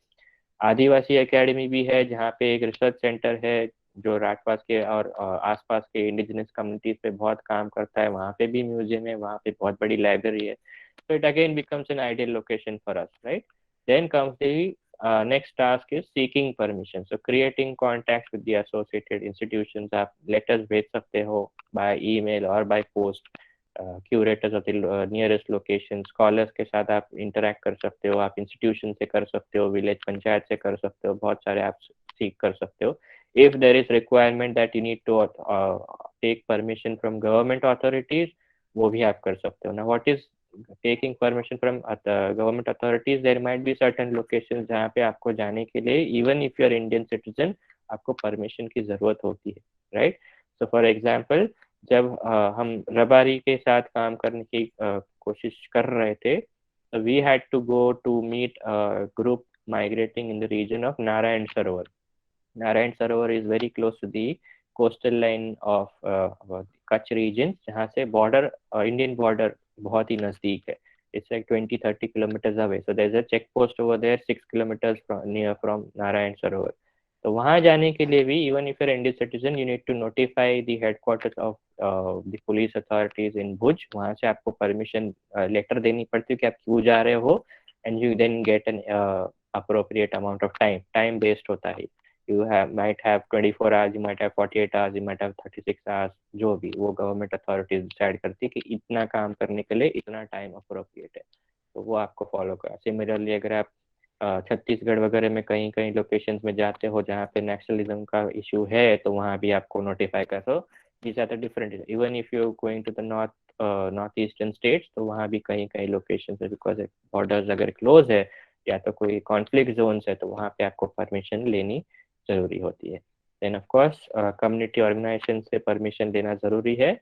आदिवासी एकेडमी भी है, जहाँ पे एक रिसर्च सेंटर है जो राठवास के और आसपास के इंडिजिनस कम्युनिटीज पे बहुत काम करता है. वहाँ पे भी म्यूजियम है, वहाँ पे बहुत बड़ी लाइब्रेरी है. So it again becomes an ideal location for us, right? Then comes the next task is seeking permission. So creating contacts with the associated institutions. आप letters भेज सकते हो by email or by post. Curators of the nearest location, scholars के साथ आप interact कर सकते हो, आप institution से कर सकते हो, village पंचायत से कर सकते हो, बहुत सारे आप seek कर सकते हो. If there is requirement that you need to take permission from government authorities, वो भी आप कर सकते हो. Now what is taking permission from government authorities? There might be certain locations जहाँ पे आपको जाने के लिए even if you are Indian citizen आपको permission की जरूरत होती है, right? So for example, जब हम रबारी के साथ काम करने की कोशिश कर रहे थे, we had to go to meet group migrating in the region of Narayan Sarovar. Narayan Sarovar is very close to the coastal line of Kutch region, जहाँ से border Indian border बहुत ही नजदीक है. It's like 20-30 kilometers away. So there's a check post over there 6 kilometers near from Narayan Sarovar. तो वहाँ जाने के लिए भी even if you're Indian citizen you need to notify the headquarters of the police authorities in Bhuj. वहाँ से आपको permission letter देनी पड़ती है कि आप क्यों जा रहे हो, and you then get an appropriate amount of time. Time based होता है. You might have 24 hours, you might have 48 hours, you might have 36 hours, जो भी वो गवर्नमेंट अथॉरिटीज डिसाइड करती है कि इतना काम करने के लिए इतना टाइम अप्रोप्रिएट है, तो वो आपको फॉलो करा. सिमिलरली अगर आप छत्तीसगढ़ वगैरह में कहीं कहीं लोकेशंस में जाते हो जहाँ पे नेशनलिज्म का इशू है, तो वहाँ भी आपको नोटिफाई करो. These are the different. Even if you going to the north eastern states, तो वहाँ भी कहीं कहीं लोकेशन है, बिकॉज बॉर्डर्स अगर क्लोज है या तो कोई कॉन्फ्लिक्ट जोन्स है, तो वहाँ पे आपको परमिशन लेनी जरूरी होती है. Then of course community organisation से परमिशन लेना जरूरी है,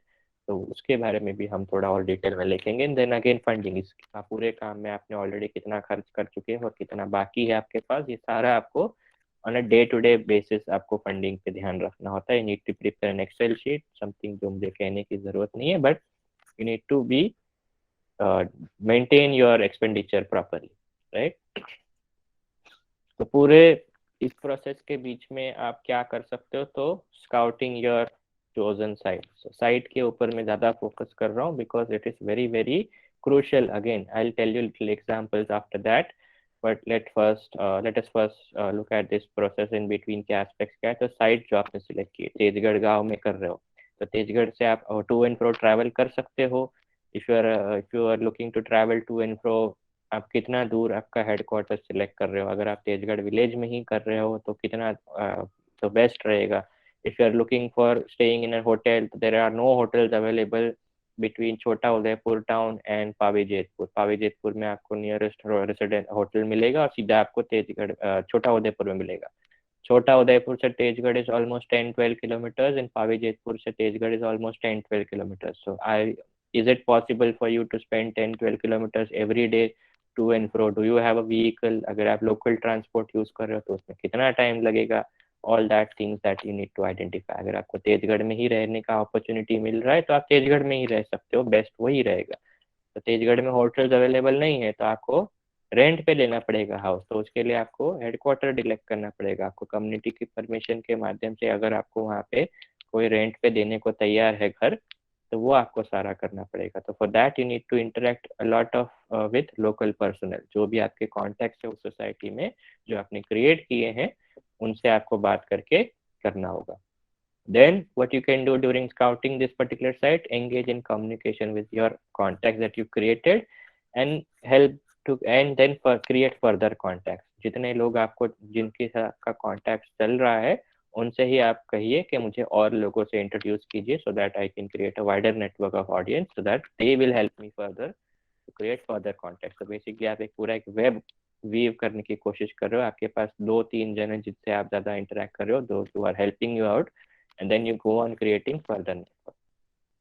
तो उसके बारे में भी हम थोड़ा और डिटेल में लिखेंगे. देन अगेन फंडिंग, इस पूरे काम में आपने ऑलरेडी कितना खर्च कर चुके हैं और कितना बाकी है आपके पास, ये सारा आपको on a day to day basis आपको फंडिंग पे ध्यान रखना होता है. You need to prepare an Excel sheet, something जो मुझे कहने की जरूरत नहीं है, but you need to be maintain your expenditure properly, right. तो पूरे इस प्रोसेस के बीच में आप क्या कर सकते हो, तो scouting your chosen site. Site के ऊपर मैं ज़्यादा फोकस कर रहा हूँ because it is very very crucial. Again I will tell you little examples after that, but let us first look at this process in between. क्या aspects क्या है, तो साइट जो आपने सिलेक्ट की, तेजगढ़ गाँव में कर रहे हो, तो तेजगढ़ से आप टू एंड फ्रो ट्रैवल कर सकते हो. If you are looking to travel to and fro, आप कितना दूर आपका हेडक्वार्टर सिलेक्ट कर रहे हो. अगर आप तेजगढ़ विलेज में ही कर रहे हो तो कितना तो बेस्ट रहेगा. If you are looking for staying in a hotel, there are no hotels available between Chhota Udaipur town and Pavi Jetpur. Pavi Jetpur में आपको नियरेस्ट रेसिडेंट होटल मिलेगा और सीधा आपको तेजगढ़ छोटा उदयपुर में मिलेगा. छोटा उदयपुर से Tejgadh is almost 10-12 kilometers and Pavi Jetpur से Tejgadh is almost 10-12 kilometers. So I is it possible for you to spend 10-12 kilometers every day to and fro? Do you have a vehicle? अगर आप लोकल ट्रांसपोर्ट यूज कर रहे हो तो उसमें कितना टाइम लगेगा? All that things that you need to identify. अगर आपको तेजगढ़ में ही रहने का अपॉर्चुनिटी मिल रहा है तो आप तेजगढ़ में ही रह सकते हो, बेस्ट वही रहेगा. तो तेजगढ़ में होटल्स अवेलेबल नहीं है तो आपको रेंट पे लेना पड़ेगा हाउस. तो उसके लिए आपको हेडक्वार्टर डिलेक्ट करना पड़ेगा. आपको कम्युनिटी की परमिशन के माध्यम से अगर आपको वहाँ पे कोई रेंट पे देने को तैयार है घर, तो वो आपको सारा करना पड़ेगा. तो for that you need to interact a lot of with local personal. जो भी आपके कॉन्टेक्ट है उस सोसाइटी में जो आपने क्रिएट किए हैं, उनसे आपको बात करके करना होगा. Then what you can do during scouting this particular site, engage in communication with your contacts that you created and help to and then for create further contacts. जितने लोग आपको जिनके साथ का कॉन्टैक्ट चल रहा है उनसे ही आप कहिए कि मुझे और लोगों से इंट्रोड्यूस कीजिए, so that I can create a wider network of audience so that they will help me further to create further contacts. So basically आप एक पूरा एक वेब वीव करने की कोशिश कर रहे हो. आपके पास 2-3 जन हैं जिससे आप ज़्यादा इंटरेक्ट कर रहे हो, those who are helping you out, and then you go on creating further network.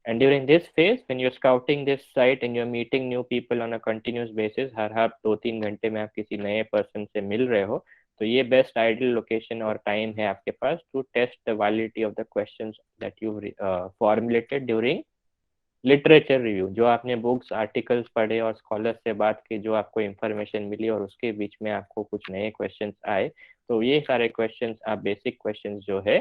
And during this phase, when you're scouting this site and you're meeting new people on a continuous basis, हर 2-3 घंटे में आप किसी नए person से मिल रहे हो, तो ये बेस्ट आइडियल लोकेशन और टाइम है आपके पास to test the validity of the questions that you formulated during literature review. जो आपने बुक्स आर्टिकल्स पढ़े और स्कॉलर से बात की, जो आपको इंफॉर्मेशन मिली और उसके बीच में आपको कुछ नए क्वेश्चंस आए, तो ये सारे क्वेश्चंस आप बेसिक क्वेश्चंस जो है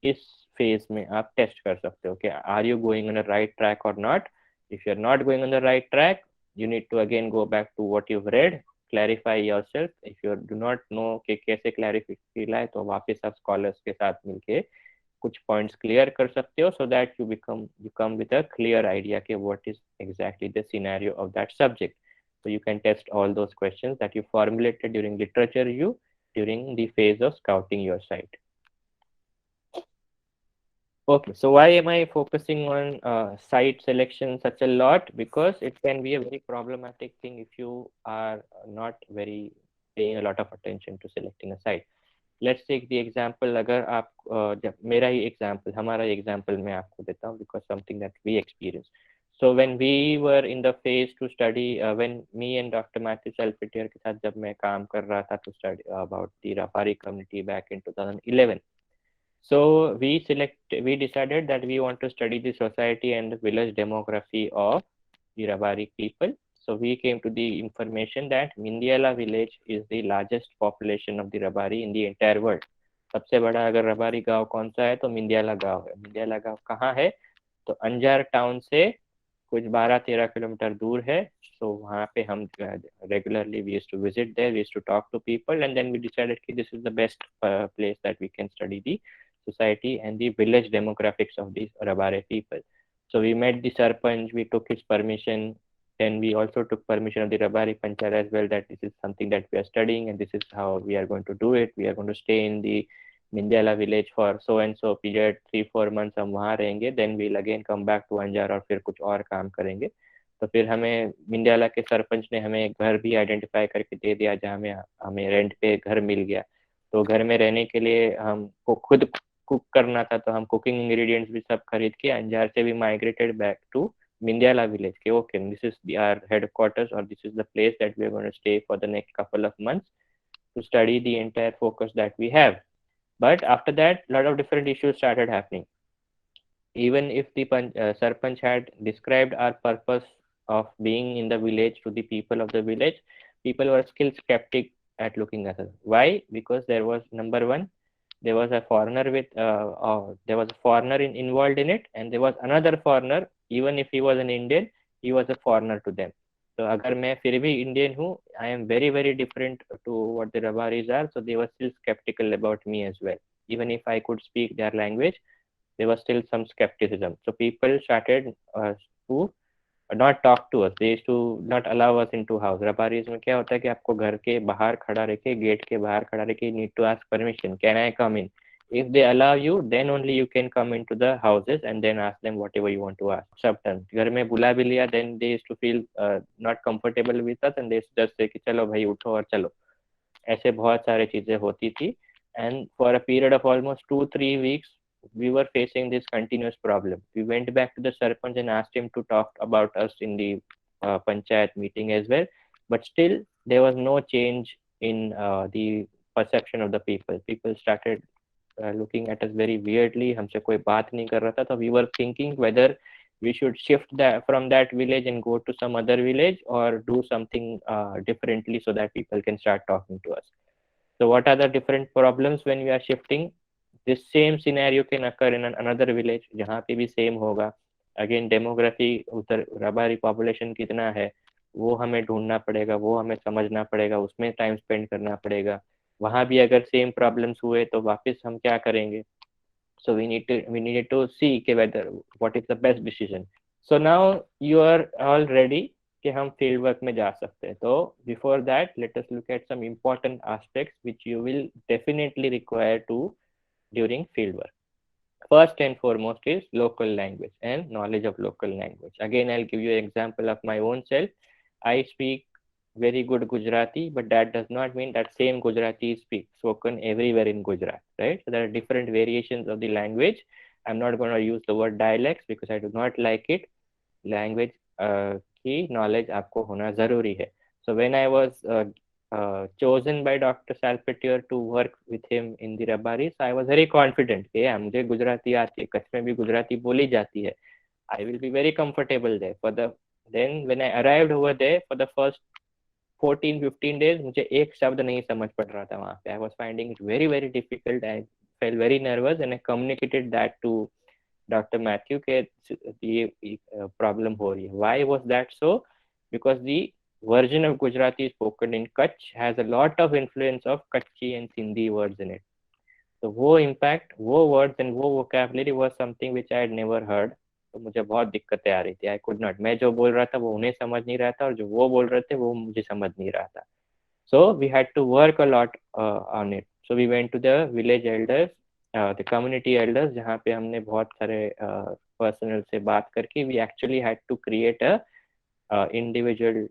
इस फेज में आप टेस्ट कर सकते हो कि are you going on the right track और not. If you are not going on the right track, you need to again go back to what you read, clarify yourself. If you do not know कि कैसे clarify लाए, तो वापस आप scholars के साथ मिलके कुछ पॉइंट्स क्लियर कर सकते हो, so that you come with a clear idea कि what is exactly the scenario of that subject. So you can test all those questions that you formulated during literature review during the phase of scouting your site. Okay, so why am I focusing on site selection such a lot? Because it can be a very problematic thing if you are not very paying a lot of attention to selecting a site. Let's take the example, अगर आप जब मेरा ही example, हमारा example मैं आपको देता हूँ, because something that we experience. So when we were in the phase to study, when me and doctor Matthew Selfitier के साथ जब मैं काम कर रहा था to study about the Rabari community back in 2011. So we decided that we want to study the society and the village demography of the Rabari people. So we came to the information that Mindiala village is the largest population of the Rabari in the entire world. सबसे बड़ा अगर रबारी गांव कौन सा है तो मिंदियाला गांव है. मिंदियाला गांव कहाँ है? तो अंजार टाउन से कुछ 12-13 किलोमीटर दूर है. So वहाँ पे हम regularly we used to visit there, we used to talk to people, and then we decided कि this is the best place that we can study the society and the village demographics of these Rabare people. So we met the Sarpanch, we took his permission, then we also took permission of the Rabari Panchayat as well, that this is something that we are studying and this is how we are going to do it. We are going to stay in the Mindiala village for so and so period, 3-4 months हम वहाँ रहेंगे, then we'll again come back to Anjar और फिर कुछ और काम करेंगे. तो फिर हमें मिंडियाला के सरपंच ने हमें एक घर भी आइडेंटिफाई करके दे दिया जहाँ में हमें रेंट पे घर मिल गया. तो घर में रहने के लिए हमको खुद कुक करना था, तो हम कुकिंग इंग्रेडिएंट्स भी सब खरीद के अंजार से भी migrated back to Mindiala village. Okay, this is our headquarters, or this is the place that we are going to stay for the next couple of months to study the entire focus that we have. But after that, a lot of different issues started happening. Even if the Sarpanch had described our purpose of being in the village to the people of the village, people were still skeptic at looking at us. Why? Because there was, number one, there was a foreigner involved in it, and there was another foreigner. Even if he was an Indian, he was a foreigner to them. So अगर मैं फिर भी Indian हूँ, I am very very different to what the Rabaris are. So they were still skeptical about me as well. Even if I could speak their language, there was still some skepticism. So people started to not talk to us. They used to not allow us into house. Rabaris में क्या होता है कि आपको घर के बाहर खड़ा रखे, गेट के बाहर खड़ा रखे, you need to ask permission. Can I come in? If they allow you, then only you can come into the houses and then ask them whatever you want to ask. Sometimes घर में बुला भी लिया, then they used to feel not comfortable with us and they used to just say कि चलो भाई उठो और चलो. ऐसे बहुत सारे चीजें होती थी. And for a period of almost 2-3 weeks, we were facing this continuous problem. We went back to the Sarpanch and asked him to talk about us in the Panchayat meeting as well. But still, there was no change in the perception of the people. People started looking at us very weirdly. हमसे कोई बात नहीं कर रहा था. So we were thinking whether we should shift that from that village and go to some other village or do something differently so that people can start talking to us. So what are the different problems when we are shifting? This same scenario can occur in another village जहाँ पे भी same होगा. Again demography, उधर Rabari population कितना है वो हमें ढूंढना पड़ेगा, वो हमें समझना पड़ेगा, उसमें टाइम स्पेंड करना पड़ेगा. वहाँ भी अगर सेम प्रॉब्लम्स हुए तो वापस हम क्या करेंगे? So we needed to see कि whether what is the best decision. So now you are all ready कि हम फील्ड वर्क में जा सकते हैं. तो before that let us look at some important aspects which you will definitely require to during field work. First and foremost is local language and knowledge of local language. Again, I'll give you an example of my own self. I speak very good Gujarati, but that does not mean that same Gujarati is spoken everywhere in Gujarat, right? So there are different variations of the language. I'm not going to use the word dialects because I do not like it. Language की knowledge आपको होना जरूरी है. So when I was chosen by Dr. Salpeter to work with him in the Rabari, so I was very confident कि मुझे गुजराती आती है, कच्छ में भी गुजराती बोली जाती है. I will be very comfortable there. Then when I arrived over there for the first 14-15 days, मुझे एक शब्द नहीं समझ पड़ रहा था वहाँ पे. I was finding it very very difficult. I felt very nervous and I communicated that to Dr. Matthew के ये problem हो रही है. Why was that so? Because the version of Gujarati spoken in Kutch has a lot of influence of Kutchi and Sindhi words in it. तो वो impact, वो words and वो vocabulary was something which I had never heard. तो मुझे बहुत दिक्कतें आ रही थी. I could not. मैं जो बोल रहा था वो उन्हें समझ नहीं रहा था और जो वो बोल रहे थे वो मुझे समझ नहीं रहा था. So we had to work a lot on it. So we went to the village elders, the community elders, जहाँ पे हमने बहुत सारे personnel से बात करके we actually had to create a individual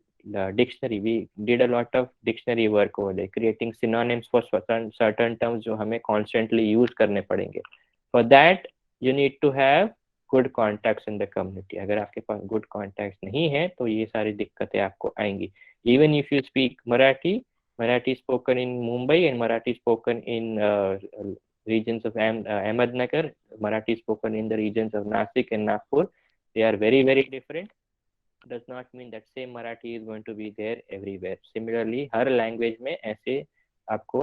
dictionary. We did a lot of dictionary work over there, creating synonyms for certain terms जो हमें constantly use करने पड़ेंगे. For that you need to have good contacts in the community. अगर आपके पास good contacts नहीं है तो ये सारी दिक्कतें आपको आएंगी. Even if you speak Marathi spoken in Mumbai and Marathi spoken in regions of Ahmednagar, Marathi spoken in the regions of Nasik and Nagpur, they are very, very different. Does not mean that same Marathi is going to be there everywhere. Similarly, her language में ऐसे आपको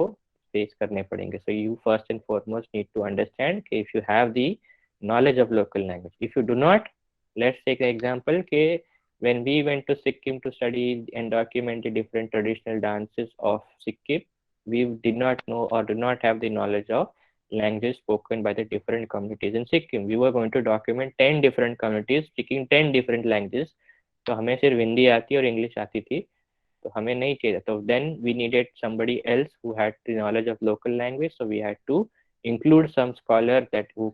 face करने पड़ेंगे. So you first and foremost need to understand कि if you have the knowledge of local language. If you do not, let's take the example कि when we went to Sikkim to study and document the different traditional dances of Sikkim, we did not know or do not have the knowledge of language spoken by the different communities in Sikkim. We were going to document 10 different communities speaking 10 different languages. तो हमें सिर्फ हिंदी आती और English आती थी, तो हमें नहीं चाहिए. तो then we needed somebody else who had the knowledge of local language, so we had to include some scholar that who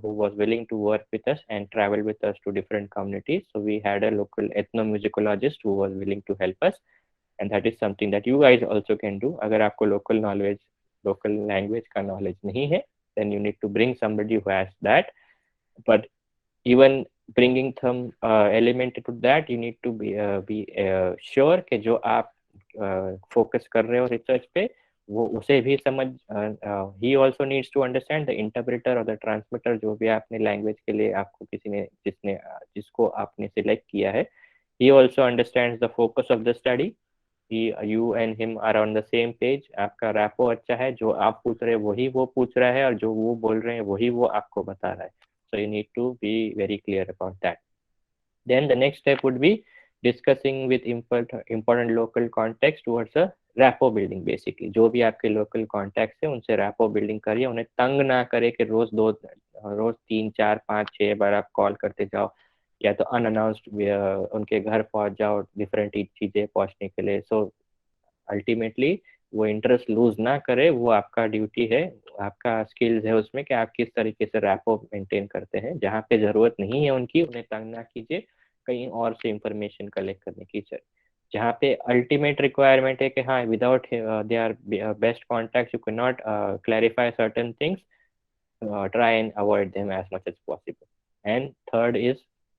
was willing to work with us and travel with us to different communities. So we had a local ethnomusicologist who was willing to help us, and that is something that you guys also can do. अगर आपको local language का knowledge नहीं है, then you need to bring somebody who has that. But even bringing some element to that, you need to be sure कि जो आप focus कर रहे हो research पे वो उसे भी समझ. he also needs to understand, the interpreter or the transmitter जो भी आपने language के लिए आपको जिसको आपने select किया है, he also understands the focus of the study. You and him are on the same page. आपका rapport अच्छा है, जो आप पूछ रहे हैं वही वो पूछ रहा है और जो वो बोल रहे हैं वही वो आपको बता रहा है. So you need to be very clear about that. Then the next step would be discussing with important local context towards a rapport building. Basically जो भी आपके local contacts है उनसे rapport building करिए, उन्हें तंग ना करे कि रोज 3 4 5 6 बार आप कॉल करते जाओ या तो अनअनाउंस्ड उनके घर पहुंच जाओ डिफरेंट चीजें पहुंचने के लिए. सो अल्टीमेटली वो इंटरेस्ट लूज ना करे, वो आपका ड्यूटी है, आपका स्किल्स है उसमें कि आप किस तरीके से रैपो मेंटेन करते हैं. जहाँ पे जरूरत नहीं है उनकी, उन्हें तंग ना कीजिए, कहीं और से इंफॉर्मेशन कलेक्ट करने की. जहाँ पे अल्टीमेट रिक्वायरमेंट है कि हाँ without they are best contact you can not clarify certain things, try and avoid them as much as possible. And third is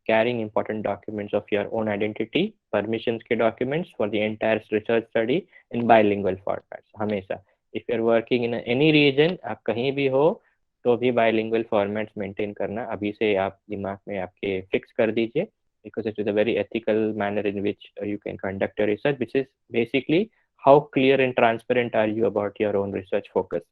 carrying important documents of your own identity, permissions के documents for the entire research study in bilingual formats. हमेशा if you are working in any region, आप कहीं भी हो तो भी bilingual formats maintain करना अभी से आप दिमाग में आपके fix कर दीजिए, because it is a very ethical manner in which you can conduct your research, which is basically how clear and transparent are you about your own research focus.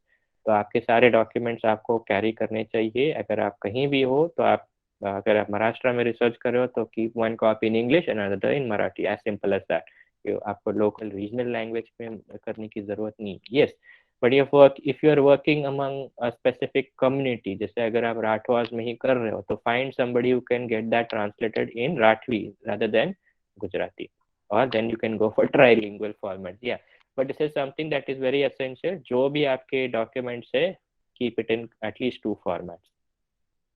तो आपके सारे डॉक्यूमेंट्स आपको कैरी करने चाहिए. अगर आप कहीं भी हो तो आप अगर आप महाराष्ट्र में रिसर्च कर रहे हो तो keep one copy in English and another in Marathi, as simple as that. आपको लोकल रीजनल लैंग्वेज में करने की जरूरत नहीं. Yes, but if you are working among a specific community, जैसे अगर आप राठवास में ही कर रहे हो तो find somebody who can get that translated in Rathwi rather than Gujarati, और then you can go for trilingual format. या but this is something that is very essential. जो भी आपके documents है, keep it in at least 2 formats.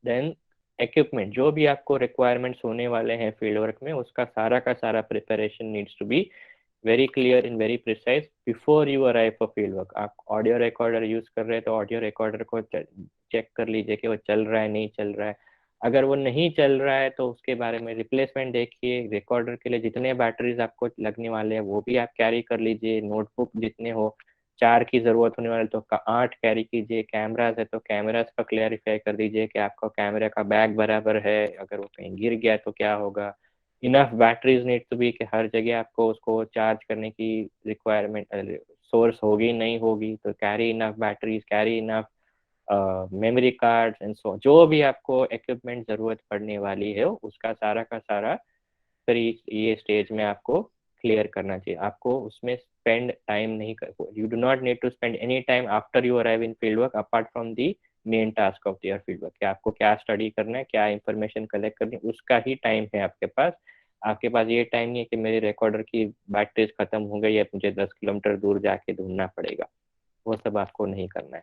Then equipment, जो भी आपको requirements होने वाले हैं field work में, उसका सारा का सारा preparation needs to be very clear and very precise before you arrive for field work. आप audio recorder use कर रहे हैं तो audio recorder को check कर लीजिए कि वो चल रहा है नहीं चल रहा है. अगर वो नहीं चल रहा है तो उसके बारे में रिप्लेसमेंट देखिए. रिकॉर्डर के लिए जितने बैटरीज आपको लगने वाले हैं वो भी आप कैरी कर लीजिए. नोटबुक जितने हो, 4 की जरूरत होने वाले तो 8 कैरी कीजिए. कैमराज है तो कैमराज का क्लैरिफाई कर दीजिए कि आपका कैमरा का बैग बराबर है, अगर वो कहीं गिर गया तो क्या होगा. Enough batteries need to be कि हर जगह आपको उसको चार्ज करने की रिक्वायरमेंट सोर्स होगी नहीं होगी, तो carry enough batteries, carry enough memory card and so. जो भी आपको इक्विपमेंट जरूरत पड़ने वाली है उसका सारा का सारा फिर ये स्टेज में आपको क्लियर करना चाहिए. आपको उसमें स्पेंड टाइम नहीं कर, you do not need to spend any time after you arrive in field work apart from the main task of your field work. आपको क्या स्टडी करना है, क्या इंफॉर्मेशन कलेक्ट करनी है, उसका ही टाइम है आपके पास. आपके पास ये टाइम नहीं है कि मेरे रिकॉर्डर की बैटरीज खत्म हो गई है, मुझे 10 किलोमीटर दूर जाके ढूंढना पड़ेगा. वो सब आपको नहीं करना है.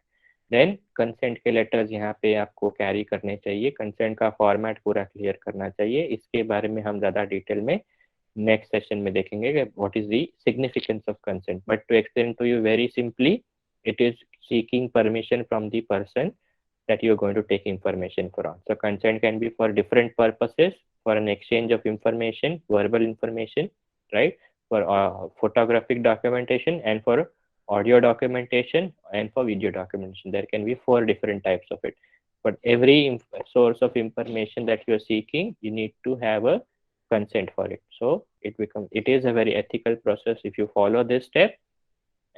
देन कंसेंट के लेटर्स यहाँ पे आपको कैरी करने चाहिए. कंसेंट का फॉर्मेट पूरा क्लियर करना चाहिए. इसके बारे में हम ज़्यादा डिटेल में नेक्स्ट सेशन में देखेंगे कि what is the significance of consent. But to explain to you very simply, it is seeking permission from the person that you are going to take information from. So consent can be for different purposes, for an exchange of information, verbal information, right? For photographic documentation, and for audio documentation, and for video documentation. There can be 4 different types of it. But every source of information that you are seeking, you need to have a consent for it. So it is a very ethical process if you follow this step,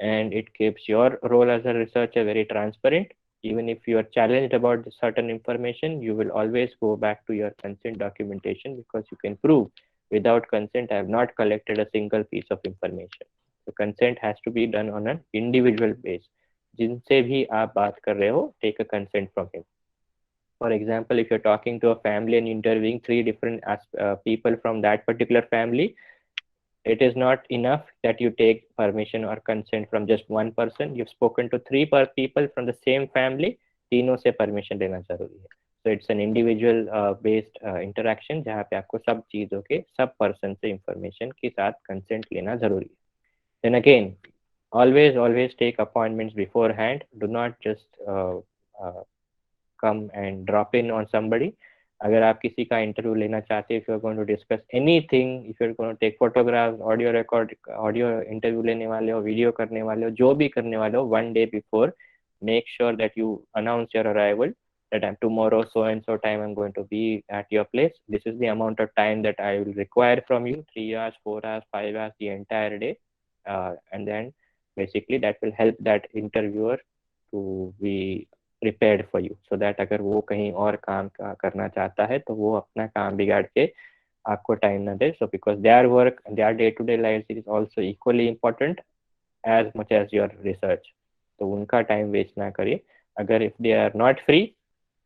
and it keeps your role as a researcher very transparent. Even if you are challenged about certain information, you will always go back to your consent documentation, because you can prove without consent I have not collected a single piece of information. So consent has to be done on an individual basis. जिनसे भी आप बात कर रहे हो, take a consent from him. For example, if you're talking to a family and interviewing 3 different people from that particular family, it is not enough that you take permission or consent from just one person. You've spoken to 3 people from the same family, तीनों से permission लेना जरूरी है. So it's an individual based interaction जहाँ पे आपको सब चीजों के सब person से information के साथ consent लेना जरूरी है. Then again, always take appointments beforehand. Do not just uh, come and drop in on somebody. अगर आप किसी का इंटरव्यू लेना चाहते हैं, if you are going to discuss anything, if you are going to take photographs, audio record, audio interview लेने वाले हो, वीडियो करने वाले हो, जो भी करने वाले हो, 1 day before, make sure that you announce your arrival, that I'm tomorrow so and so time I'm going to be at your place. This is the amount of time that I will require from you, 3 hours, 4 hours, 5 hours, the entire day. And then basically that will help that interviewer to be prepared for you, so that अगर वो कहीं और काम करना चाहता है तो वो अपना काम बिगाड़ के आपको टाइम ना दे. So because their work, their day-to-day lives is also equally important as much as your research. तो उनका टाइम वेस्ट ना करिए. अगर if they are not free,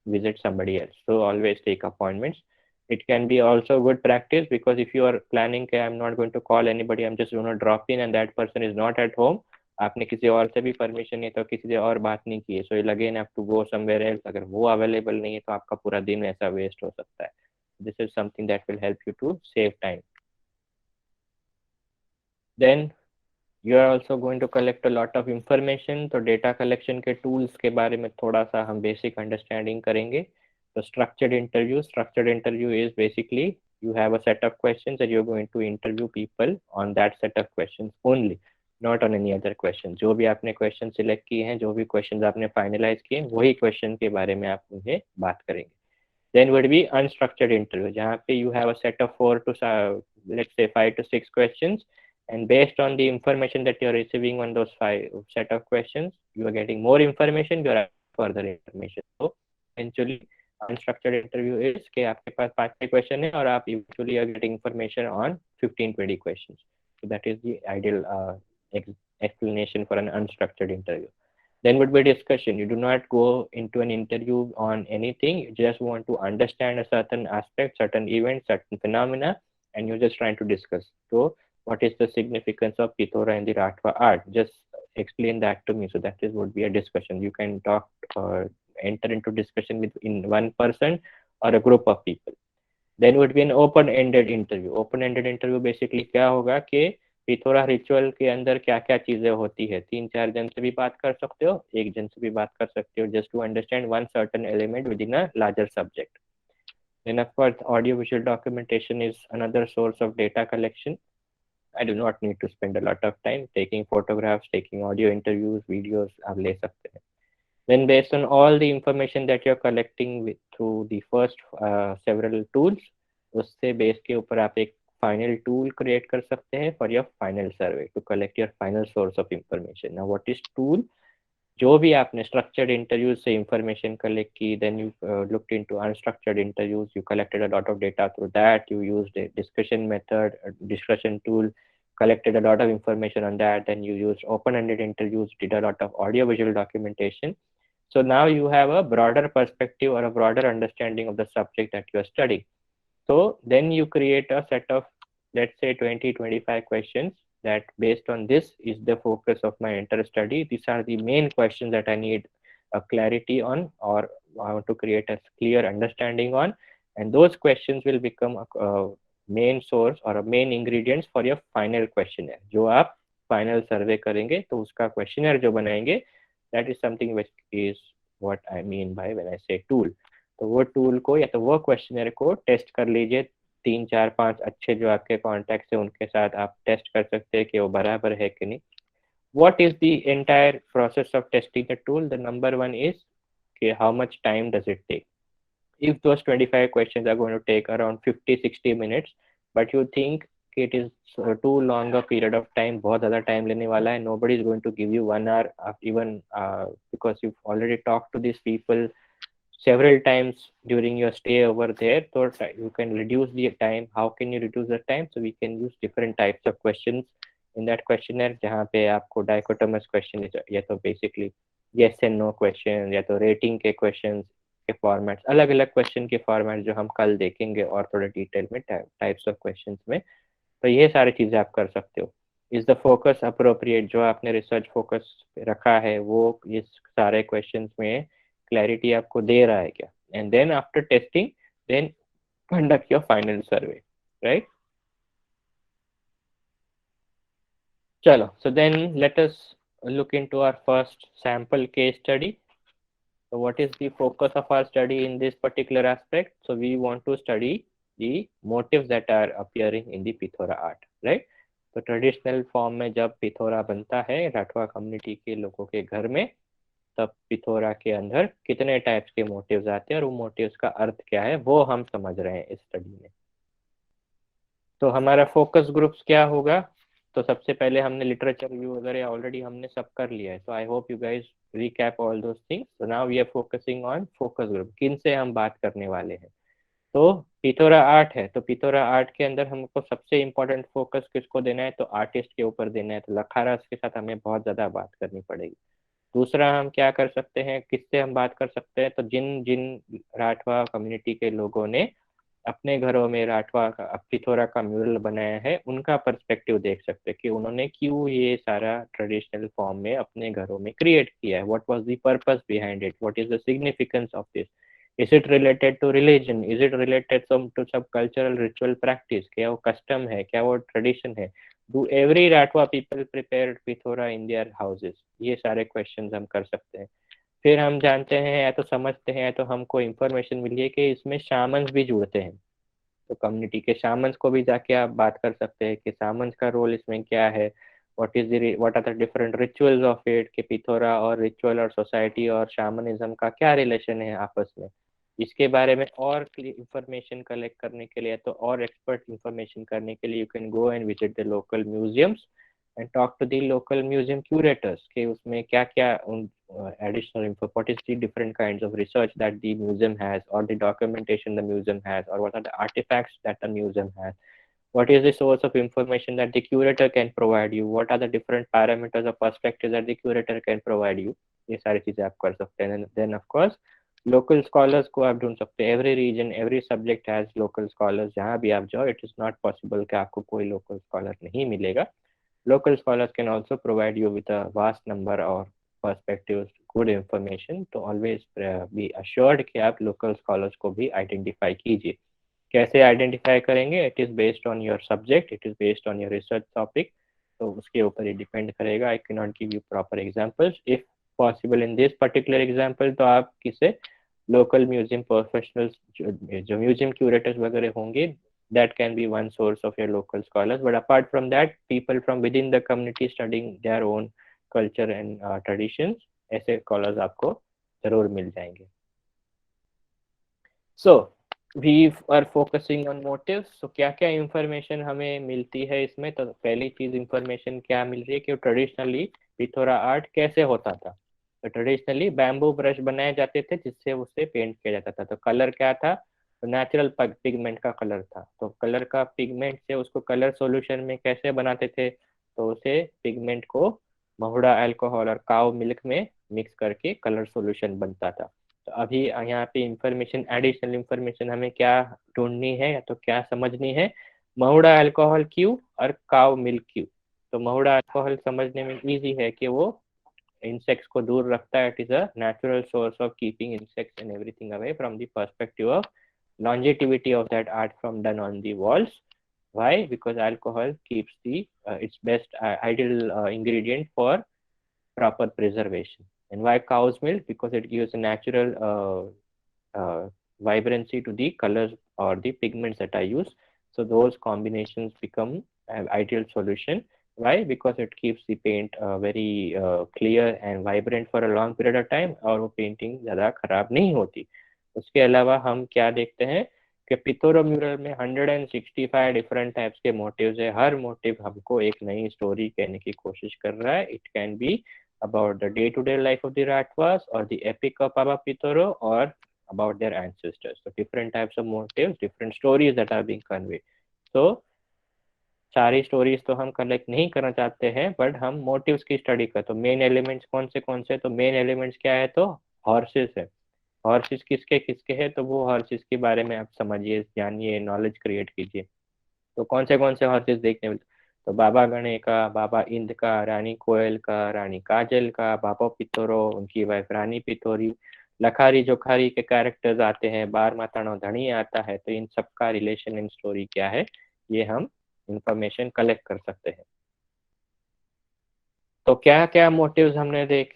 visit somebody else. So always take appointments. It can be also good practice, because if you are planning कि I'm not going to call anybody, I'm just going to drop in and that person is not at home, आपने किसी और से भी permission नहीं तो किसी से और बात नहीं की है, so you'll again have to go somewhere else. अगर वो अवेलेबल नहीं है तो आपका पूरा दिन ऐसा वेस्ट हो सकता है. This is something that will help you to save time. Then you are also going to collect a lot of information. तो डेटा कलेक्शन के टूल्स के बारे में थोड़ा सा हम बेसिक अंडरस्टैंडिंग करेंगे. तो structured interview is basically you have a set of questions and you're going to interview people on that set of questions only, not on any other question. जो भी आपने क्वेश्चन सिलेक्ट किए हैं, जो भी question आपने फाइनलाइज किए हैं, वही क्वेश्चन के बारे में आप उन्हें बात करेंगे. Then would be unstructured interview, जहाँ पे you have a set of 4 to let's say 5 to 6 questions, and based on the information that you're receiving on those 5 set of questions, you are getting more information, you are further information. So eventually unstructured interview is कि आपके पास 5 question है और आप eventually are getting information on 15-20 questions. So that is the ideal explanation for an unstructured interview. Then would be discussion. You do not go into an interview on anything. You just want to understand a certain aspect, certain event, certain phenomena, and you're just trying to discuss. So what is the significance of Pithora in the Ratwa art? Just explain that to me. So that is would be a discussion. You can talk or enter into discussion with in one person or a group of people. Then would be an open-ended interview. Open-ended interview basically क्या होगा कि Pithora ritual के अंदर क्या क्या चीजें होती है. 3-4 जन से भी बात कर सकते हो, एक जन से भी बात कर सकते हो, just to understand one certain element within a larger subject. Then of course audio visual documentation is another source of data collection. I do not need to spend a lot of time taking photographs, taking audio interviews, videos आप ले सकते हैं. Then based on all the information that you're collecting through the first several tools, उससे base के ऊपर आप एक final tool create कर सकते हैं for your final survey to collect your final source of information. Now what is tool? जो भी आपने स्ट्रक्चर्ड इंटरव्यूज से इंफॉर्मेशन कलेक्ट की, then you looked into unstructured interviews, you collected a lot of data through that, you used a discussion method, a discussion tool, collected a lot of information on that, then you used open-ended interviews, did a lot of audio visual documentation. So now you have a broader perspective or a broader understanding of the subject that you are studying. So then you create a set of, let's say 20-25 questions that based on this is the focus of my entire study. These are the main questions that I need a clarity on, or I want to create a clear understanding on, and those questions will become main source और main ingredients for your final questionnaire. जो आप final सर्वे करेंगे तो उसका questionnaire जो बनाएंगे, that is something which is what I mean by when I से tool. तो वो टूल को या तो वो क्वेश्चनर को टेस्ट कर लीजिए, 3 4 5 अच्छे जो आपके कॉन्टैक्ट्स है उनके साथ आप टेस्ट कर सकते हैं कि वो बराबर है कि नहीं। What is the entire process of testing a tool? The number one is okay, how much time does it take? If those 25 questions are going to take around 50 60 minutes, but you think it is too long a period of time, बहुत ज़्यादा time लेने वाला है, nobody is going to give you 1 hour even because you've already talked to these people several times during your stay over there, so you can reduce the time. How can you reduce the time? So we can use different types of questions in that questionnaire, जहाँ पे आपको dichotomous question या तो basically yes and no question या तो rating के questions के formats, अलग अलग question के format जो हम कल देखेंगे और थोड़ा डिटेल में types of questions में। तो ये सारी चीजें आप कर सकते हो। इज द फोकस अप्रोप्रिएट, जो आपने रिसर्च फोकस रखा है वो इस सारे क्वेश्चंस में क्लैरिटी आपको दे रहा है क्या? And then after testing, then conduct your final survey, right? चलो, so then let us look into our first sample case study. So what is the focus of our study in this particular aspect? So we want to study the motifs that are appearing in the Pithora art, right? तो traditional form में जब पिथोरा बनता है Rathwa community के लोगों के घर में, तब पिथोरा के अंदर कितने टाइप्स के मोटिव्स आते हैं और वो मोटिव्स का अर्थ क्या है वो हम समझ रहे हैं इस स्टडी में। तो हमारा फोकस ग्रुप्स क्या होगा? तो सबसे पहले हमने लिटरेचर रिव्यू वगैरह ऑलरेडी हमने सब कर लिया है, तो I hope you guys recap all those things. So now we are focusing on focus group, किन से हम बात करने वाले हैं। तो पिथोरा आर्ट है, तो पिथोरा आर्ट के अंदर हमको सबसे इम्पोर्टेंट फोकस किसको देना है? तो आर्टिस्ट के ऊपर देना है। तो लखारास के साथ हमें बहुत ज्यादा बात करनी पड़ेगी। दूसरा हम क्या कर सकते हैं, किससे हम बात कर सकते हैं? तो जिन जिन राठवा कम्युनिटी के लोगों ने अपने घरों में राठवा का पिथोरा का म्यूरल बनाया है, उनका पर्सपेक्टिव देख सकते हैं कि उन्होंने क्यों ये सारा ट्रेडिशनल फॉर्म में अपने घरों में क्रिएट किया है। What was the purpose behind it, what is the significance of this, is it related to religion, is it related to sub cultural ritual practice, क्या वो कस्टम है, क्या वो ट्रेडिशन है। Do every Rathwa people prepare Pithora in their houses? ये सारे question हम कर सकते हैं। फिर हम जानते हैं या तो समझते हैं या तो हमको इंफॉर्मेशन मिली है कि इसमें शामन्स भी जुड़ते हैं। तो कम्युनिटी के शामन्स को भी जाके आप बात कर सकते हैं कि शामन्स का रोल इसमें क्या है, what are the different rituals of it, कि पिथोरा और रिचुअल और सोसाइटी और शामनिज्म का क्या रिलेशन है आपस में। इसके बारे में और इंफॉर्मेशन कलेक्ट करने के लिए, तो और एक्सपर्ट इंफॉर्मेशन करने के लिए you can go and visit the local museums and talk to the local museum curators कि उसमें क्या क्या additional info, what is the different kinds of research that the museum has or the documentation the museum has, or what are the artifacts that the museum has, what is the source of information that the curator can provide you, what are the different parameters or perspectives that the curator can provide you। ये सारी चीजें आप कर सकते हैं। then of course local scholars को आप ढूंढ सकते हैं। Every region every subject has local scholars, जहाँ भी आप जाओ इट इज नॉट पॉसिबल कि आपको कोई लोकल स्कॉलर नहीं मिलेगा। Local scholars can also provide you with a vast number of perspectives, good information, तो always be assured कि आप local scholars को भी identify कीजिए। कैसे आइडेंटिफाई करेंगे? It is based on your subject, it is based on your research topic, तो उसके ऊपर ही डिपेंड करेगा। I can not give you proper examples if possible in this particular example. तो आप किसे लोकल म्यूजियम प्रोफेशनल्स, जो museum curators वगैरह होंगे, that can be one source of your local scholars, but apart from that people from within the community studying their own culture and traditions, ऐसे scholars आपको जरूर मिल जाएंगे। So we are focusing on motives। so क्या क्या information हमें मिलती है इसमें? तो पहली चीज इंफॉर्मेशन क्या मिल रही है कि ट्रेडिशनली पिथोरा आर्ट कैसे होता था। तो ट्रेडिशनली बैम्बू ब्रश बनाए जाते थे जिससे उससे पेंट किया जाता था। तो कलर क्या था? तो नेचुरल पिगमेंट का कलर था। तो कलर का पिगमेंट से उसको कलर सॉल्यूशन में कैसे बनाते थे? तो उसे पिगमेंट को महुड़ा अल्कोहल और काव मिल्क में मिक्स करके कलर सॉल्यूशन बनता था। तो अभी यहाँ पे इंफॉर्मेशन, एडिशनल इंफॉर्मेशन हमें क्या ढूंढनी है या तो क्या समझनी है? महुड़ा अल्कोहल क्यों और काव मिल्क क्यों? तो महुड़ा अल्कोहल समझने में इजी है कि वो इंसेक्ट्स को दूर रखता है। It is a natural source of keeping insects and everything away from the perspective of longevity of that art from done on the walls। Why? Because alcohol keeps the its best ideal ingredient for proper preservation. And why cow's milk? Because it gives a natural vibrancy to the colors or the pigments that are used. So those combinations become an ideal solution. Why? Because it keeps the paint very clear and vibrant for a long period of time, और वो painting ज़्यादा खराब नहीं होती. उसके अलावा हम क्या देखते हैं कि पिथोरो म्यूरल में 165 डिफरेंट टाइप्स के मोटिव्स है. हर मोटिव हमको एक नई स्टोरी कहने की कोशिश कर रहा है. It can be about the day-to-day life of the Ratvas or the epic of Baba Pitoro or about their ancestors. So different types of motives, different stories that are being conveyed. So सारी stories तो हम collect नहीं करना चाहते हैं, but हम motives की study कर. तो मेन एलिमेंट्स कौन से? तो मेन एलिमेंट्स क्या है? तो हॉर्सेस है. हॉर्सेस किसके किसके हैं? तो वो हॉर्सेस के बारे में आप समझिए, जानिए, नॉलेज क्रिएट कीजिए. तो कौन से हॉर्सेस देखने मिलते? तो बाबा गणे का, बाबा इंद का, रानी कोयल का, रानी काजल का, बाबा पितोरो, उनकी वाइफ रानी पितोरी, लखारी जोखारी के कैरेक्टर्स आते हैं, बार मातानो धनी आता है. तो इन सबका रिलेशन इन स्टोरी क्या है, ये हम इंफॉर्मेशन कलेक्ट कर सकते हैं. तो क्या क्या मोटिव्स हमने देख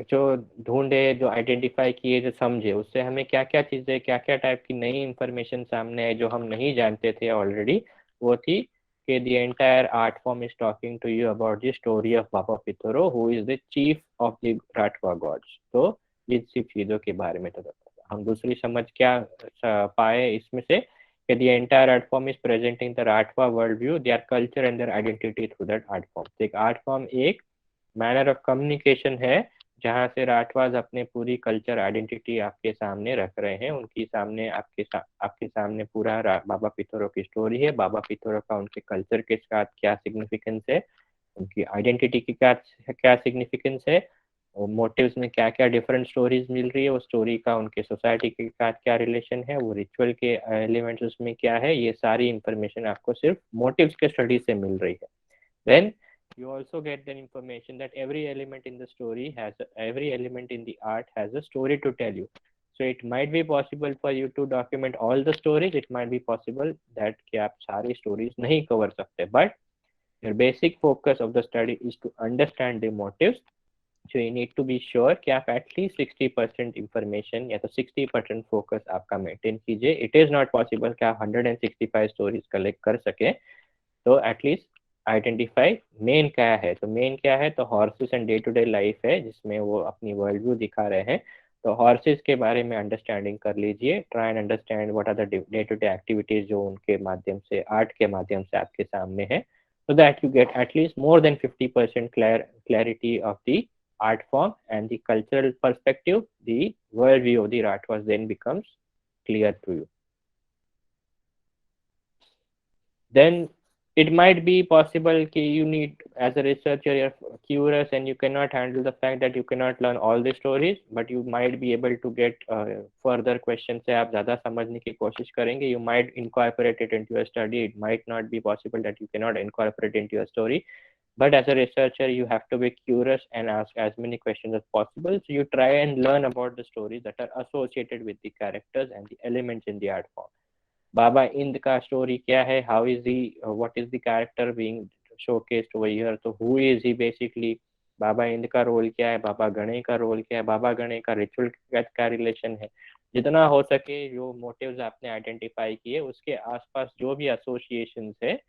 जो ढूंढे, जो आइडेंटिफाई किए, जो समझे, उससे हमें क्या क्या चीजें, क्या क्या टाइप की नई इंफॉर्मेशन सामने है जो हम नहीं जानते थे ऑलरेडी. वो थी कि the entire art form is talking to you about the story of Baba Pithoro who is the chief of the Rathwa gods. तो इन सब चीजों के बारे में तो हम दूसरी समझ क्या पाए इसमें से कि the entire art form is presenting the Rathwa worldview, their culture and their identity through that art form. तो एक आर्ट फॉर्म एक मैनर ऑफ कम्युनिकेशन है जहाँ से राठवाज अपने पूरी कल्चर आइडेंटिटी आपके सामने रख रहे हैं. उनकी सामने आपके सामने पूरा बाबा पिथोरो की स्टोरी है. बाबा पिथोरो का उनके कल्चर के साथ क्या सिग्निफिकेंस है, उनकी आइडेंटिटी की क्या क्या सिग्निफिकेंस है, मोटिव्स में क्या क्या डिफरेंट स्टोरीज मिल रही है, वो स्टोरी का उनके सोसाइटी के साथ क्या रिलेशन है, वो रिचुअल के एलिमेंट्स उसमें क्या है, ये सारी इंफॉर्मेशन आपको सिर्फ मोटिव्स के स्टडी से मिल रही है. Then you also get the information that every element in the story every element in the art has a story to tell you. So it might be possible for you to document all the stories. It might be possible that कि आप सारी stories नहीं cover सकते. But your basic focus of the study is to understand the motives. So you need to be sure कि आप at least 60% information या तो 60% focus आपका maintain कीजिए. It is not possible कि आप 165 stories collect कर सके. तो एटलीस्ट आइडेंटिफाई मेन क्या है. तो मेन क्या है? तो horses and day to day life है जिसमें वो अपनी वर्ल्ड व्यू दिखा रहे हैं. तो हॉर्सेस के बारे में अंडरस्टैंडिंग कर लीजिए. Try and understand what are the day to day activities जो उनके माध्यम से, आर्ट के माध्यम से आपके सामने है. so that you get at least more than 50% clarity of the art form and the cultural perspective. The world view of the art was then becomes clear to you. Then it might be possible कि you need, as a researcher, you're curious and you cannot handle the fact that you cannot learn all the stories, but you might be able to get further questions से आप ज़्यादा समझने की कोशिश करेंगे. You might incorporate it into your study. It might not be possible that you cannot incorporate into your story, but as a researcher you have to be curious and ask as many questions as possible. So you try and learn about the stories that are associated with the characters and the elements in the art form. बाबा इंद का story क्या है, how is he, what is the character being showcased over here. तो who is he basically, बाबा इंद का role क्या है, बाबा गणे का रोल क्या है, बाबा गणे का रिचुअल क्या रिलेशन है. जितना हो सके जो मोटिव्स आपने आइडेंटिफाई किए उसके आसपास जो भी एसोसिएशंस है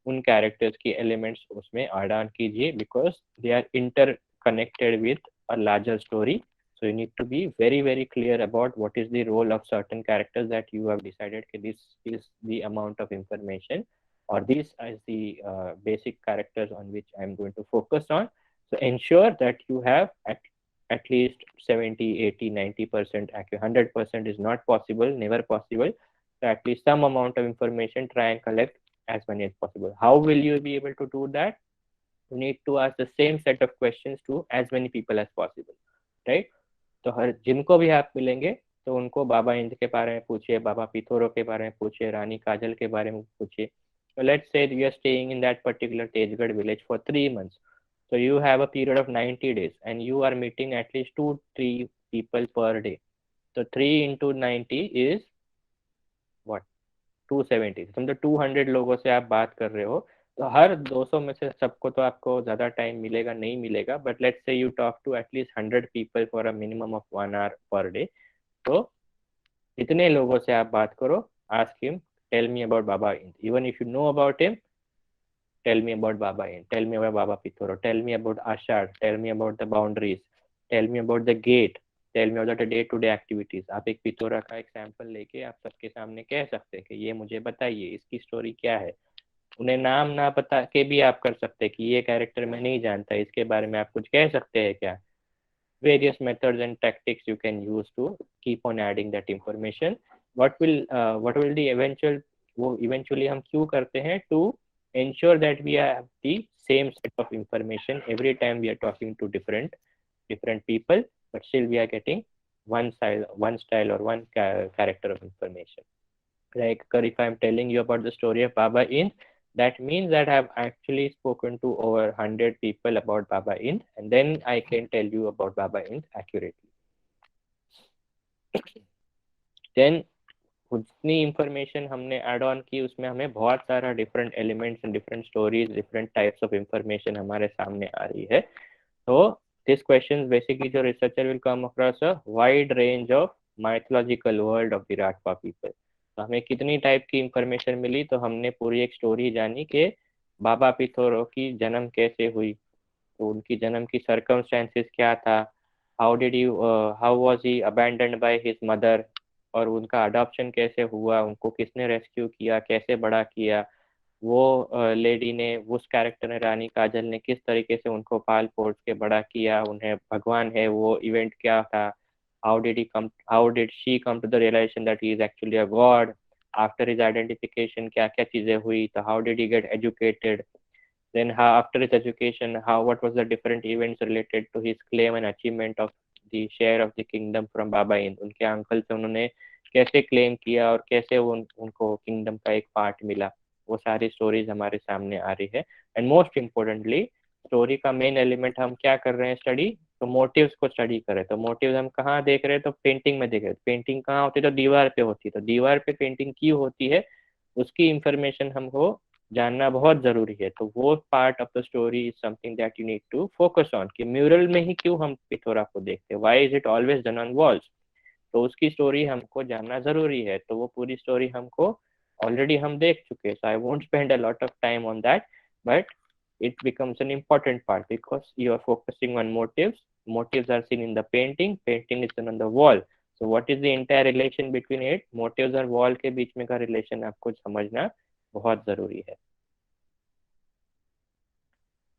उन कैरेक्टर्स की एलिमेंट्स उसमें ऐड ऑन कीजिए, because they are inter connected with a larger story. So you need to be very, very clear about what is the role of certain characters that you have decided that this is the amount of information, or these is the basic characters on which I'm going to focus on. So ensure that you have at least 70, 80, 90% accurate. 100% is not possible, never possible. So at least some amount of information, try and collect as many as possible. How will you be able to do that? You need to ask the same set of questions to as many people as possible, right? तो हर जिनको भी आप मिलेंगे तो उनको बाबा इंद के बारे में पूछिए, बाबा पिथोरो के बारे में पूछिए, रानी काजल के बारे में पूछिए. So let's say you are staying in that particular Tejgarh village for 3 months. So you have a period of 90 days and you are meeting at least 2-3 people per day. So 3 into 90 is what? 270, समझो 200 लोगों से आप बात कर रहे हो, तो हर 200 में से सबको तो आपको ज़्यादा टाइम मिलेगा नहीं मिलेगा, but let's say you talk to at least 100 people for a minimum of 1 hour per day. तो इतने लोगों से आप बात करो, ask him, tell me about Baba Ind, even if you know about him, tell me about Baba In, tell me about Baba Pitoro, tell me about Ashad, tell me about the boundaries, tell me about the gate, tell me about the day to day activities। आप एक पिथोरा का example लेके आप सबके सामने कह सकते हैं कि ये मुझे बताइए इसकी स्टोरी क्या है। उन्हें नाम ना बता के भी आप कर सकते हैं कि ये कैरेक्टर मैं नहीं जानता, इसके बारे में आप कुछ कह सकते हैं क्या। various methods and tactics you can use to keep on adding that information। what will the eventual, वो eventually हम क्यों करते हैं, to ensure that we have the same set of information every time we are talking to different people, but still we are getting one style or one character of information। Like if I'm telling you about the story of Baba Ind, that means that I've actually spoken to over 100 people about Baba Ind, and then I can tell you about Baba Ind accurately। Then जितनी information हमने add on की उसमें हमें बहुत सारा different elements and different stories, different types of information हमारे सामने आ रही है। तो दिस क्वेश्चन बेसिकली जो researcher will come across a wide range of mythological world of the Rathwa people. तो हमें कितनी टाइप की इंफॉर्मेशन मिली, तो हमने पूरी एक स्टोरी जानी कि बाबा पिथोरो की जन्म कैसे हुई, तो उनकी जन्म की सर्कमस्टेंसेस क्या था, how was he abandoned by his mother, और उनका अडॉप्शन कैसे हुआ, उनको किसने रेस्क्यू किया, कैसे बड़ा किया, वो लेडी ने, उस कैरेक्टर ने, रानी काजल ने किस तरीके से उनको पाल पोस के बड़ा किया, उन्हें भगवान है वो इवेंट क्या था, how did she come to the realisation that he is actually a god, after his identification क्या क्या चीजें हुई, तो how did he get educated, then how after his education, how what was the different events related to his claim and achievement of the share of the kingdom from Baba Ind, उनके uncle से उन्होंने कैसे claim किया और कैसे उनको kingdom का एक पार्ट मिला, वो सारी स्टोरीज हमारे सामने आ रही है। एंड मोस्ट इम्पोर्टेंटली स्टोरी का मेन एलिमेंट हम क्या कर रहे हैं स्टडी, तो मोटिव्स को स्टडी करें। तो मोटिव्स हम कहाँ देख रहे हैं, तो पेंटिंग में देख रहे हैं। पेंटिंग कहाँ होती है, तो दीवार पे होती है, तो दीवार पे पेंटिंग क्यों होती है उसकी इंफॉर्मेशन हमको जानना बहुत जरूरी है। तो वो part of the story is something that you need to focus on, कि म्यूरल में ही क्यों हम पिथोरा को देखते हैं, why is it always done on walls, तो उसकी स्टोरी हमको जानना जरूरी है। तो वो पूरी स्टोरी हमको ऑलरेडी हम देख चुके हैं, so I won't spend a lot of time on that, but it becomes an important part because you are focusing on motives are seen in the painting is done on the wall, so what is the entire relation between it, motives और wall के बीच में का relation आपको समझना बहुत जरूरी है।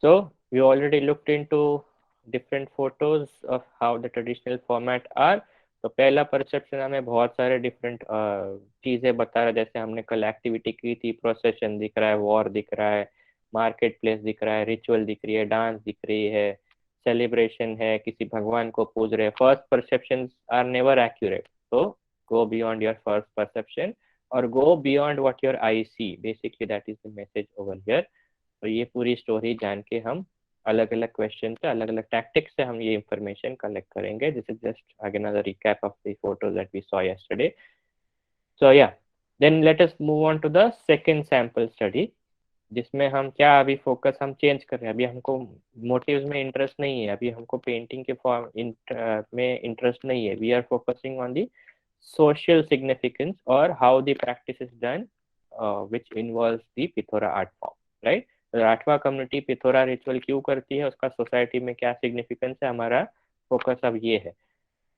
So we already looked into different photos of how the traditional format are। तो पहला परसेप्शन हमें बहुत सारे डिफरेंट चीजें बता रहा है, जैसे हमने कल एक्टिविटी की थी, प्रोसेशन दिख रहा है, वॉर दिख रहा है, मार्केट प्लेस दिख रहा है, रिचुअल दिख रही है, डांस दिख रही है, सेलिब्रेशन है, किसी भगवान को पूज रहे। First perception are never accurate, तो go beyond your first perception और go beyond what your eye see, basically that is the message over here. तो ये पूरी स्टोरी जान के हम अलग अलग क्वेश्चन से, अलग अलग टैक्टिक्स से हम ये इंफॉर्मेशन कलेक्ट करेंगे। This is just again a recap of the photos that we saw yesterday. So yeah, then let us move on to the second sample study, जिसमें हम क्या अभी फोकस हम चेंज कर रहे हैं। अभी हमको मोटिव्स में इंटरेस्ट नहीं है, अभी हमको पेंटिंग के फॉर्म में इंटरेस्ट नहीं है। We are focusing on the social significance or how the practice is done, which involves the Pithora art form, right? Rathwa community Pithora ritual क्यों करती है, उसका सोसाइटी में क्या सिग्निफिकेंस है, हमारा फोकस अब ये है।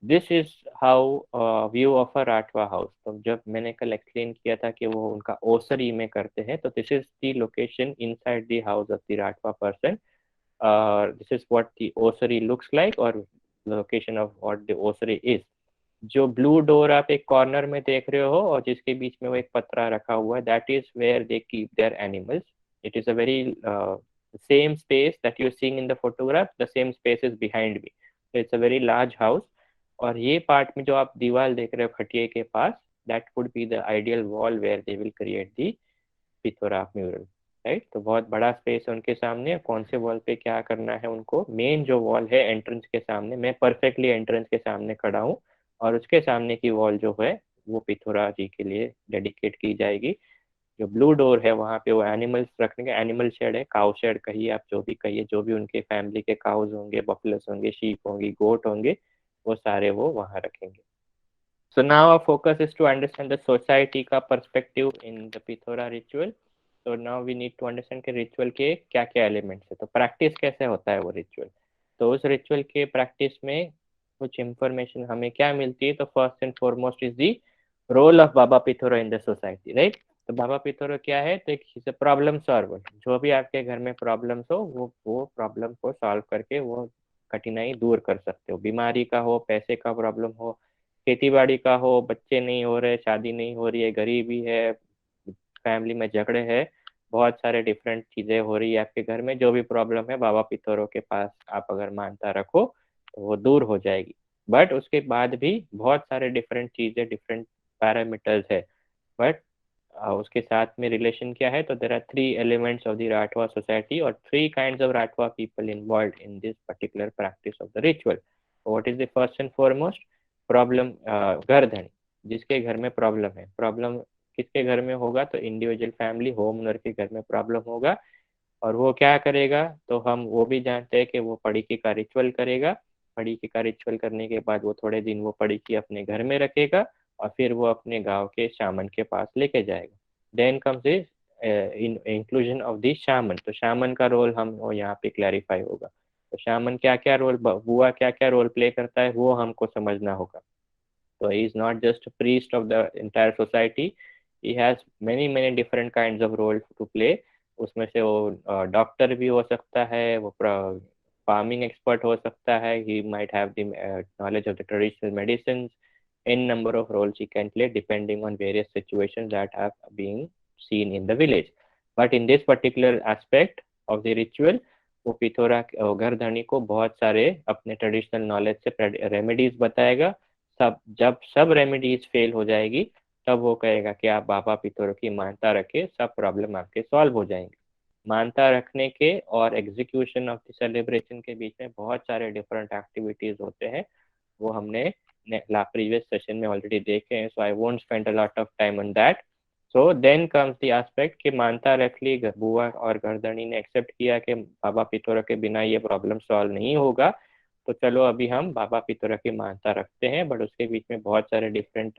This is how view of a Rathwa house. तो जब मैंने कल एक्सप्लेन किया था कि वो उनका ओसरी में करते हैं, तो this is the location inside the house of the Rathwa person. This is what the ओसरी लुक्स लाइक और लोकेशन ऑफ व्हाट द ओसरी इज। जो ब्लू डोर आप एक कॉर्नर में देख रहे हो और जिसके बीच में वो एक पत्रा रखा हुआ है, that is where they keep their animals. It is a very same space that you seeing in the photograph, the same space is behind me, so it's a very large house. और ये part में जो आप दीवार देख रहे हो खटिए के पास, that would be the ideal wall where they will create the Pithora mural, right. तो बहुत बड़ा स्पेस है उनके सामने, कौन से वॉल पे क्या करना है उनको। मेन जो वॉल है एंट्रेंस के सामने, मैं परफेक्टली एंट्रेंस के सामने खड़ा हूँ, और उसके सामने की वॉल जो है वो पिथोरा जी के लिए डेडिकेट की जाएगी। जो ब्लू डोर है वहाँ पे वो एनिमल्स रखने का एनिमल शेड है, काउ शेड कहिए आप, जो भी कहिए, जो भी उनके फैमिली के काउज होंगे, बफलोस होंगे, शीप होंगी, गोट होंगे, वो सारे वो वहाँ रखेंगे। So now our focus is to understand the society का perspective in the Pithora ritual. So now we need to understand कि रिचुअल के क्या क्या एलिमेंट्स है, तो प्रैक्टिस कैसे होता है वो रिचुअल। तो उस रिचुअल के प्रैक्टिस में कुछ इंफॉर्मेशन हमें क्या मिलती है, तो first and foremost is the role of Baba Pithora in the society, right. तो बाबा पिथोरा क्या है, तो एक प्रॉब्लम सॉल्वर, जो भी आपके घर में प्रॉब्लम्स हो वो प्रॉब्लम को सॉल्व करके वो कठिनाई दूर कर सकते हो। बीमारी का हो, पैसे का प्रॉब्लम हो, खेती बाड़ी का हो, बच्चे नहीं हो रहे, शादी नहीं हो रही है, गरीबी है, फैमिली में झगड़े हैं, बहुत सारे डिफरेंट चीजें हो रही है आपके घर में, जो भी प्रॉब्लम है बाबा पिथोरो के पास आप अगर मानता रखो तो वो दूर हो जाएगी। बट उसके बाद भी बहुत सारे डिफरेंट चीजें, डिफरेंट पैरामीटर्स है। बट उसके साथ में रिलेशन क्या है, तो there are three elements of the Rathwa society और three kinds of Rathwa people involve in this particular practice of the ritual. What is the first and foremost problem, गर्दन, जिसके घर में प्रॉब्लम है, प्रॉब्लम किसके घर में होगा, तो इंडिविजुअल फैमिली होम ओनर के घर में प्रॉब्लम होगा। और वो क्या करेगा, तो हम वो भी जानते हैं कि वो पड़ीकी का रिचुअल करेगा। पड़ीकी का रिचुअल करने के बाद वो थोड़े दिन वो पड़ीकी अपने घर में रखेगा और फिर वो अपने गांव के शामन के पास लेके जाएगा। Then comes is inclusion of the shaman. तो शामन का रोल हम वो यहाँ पे क्लैरिफाई होगा। तो शामन क्या क्या रोल, बुआ क्या क्या रोल प्ले करता है वो हमको समझना होगा। So he is not just a priest of the entire society. He has many different kinds of roles to play. उसमें से वो डॉक्टर भी हो सकता है, वो फार्मिंग एक्सपर्ट हो सकता है, he might have the knowledge of the traditional medicines. In number of roles he can play depending on various situations that are being seen in the village. But in this particular aspect of the ritual, वो पिथोरा घरधनी को बहुत सारे अपने traditional knowledge से remedies बताएगा। जब सब remedies fail हो जाएगी तब वो कहेगा कि आप बाबा पितरों की मानता रखे, सब प्रॉब्लम आपके सॉल्व हो जाएंगे। मानता रखने के और एग्जीक्यूशन ऑफ द सेलिब्रेशन के बीच में बहुत सारे डिफरेंट एक्टिविटीज होते हैं, वो हमने प्रीवियस सेशन में ऑलरेडी देखे हैं, so I won't spend a lot of time on that. So then comes the aspect कि मानता रख ली, बुआ और गर्दनी ने एक्सेप्ट किया कि बाबा पितरों के बिना ये प्रॉब्लम सॉल्व नहीं होगा, तो चलो अभी हम बाबा पितरा की मानता रखते हैं। बट उसके बीच में बहुत सारे डिफरेंट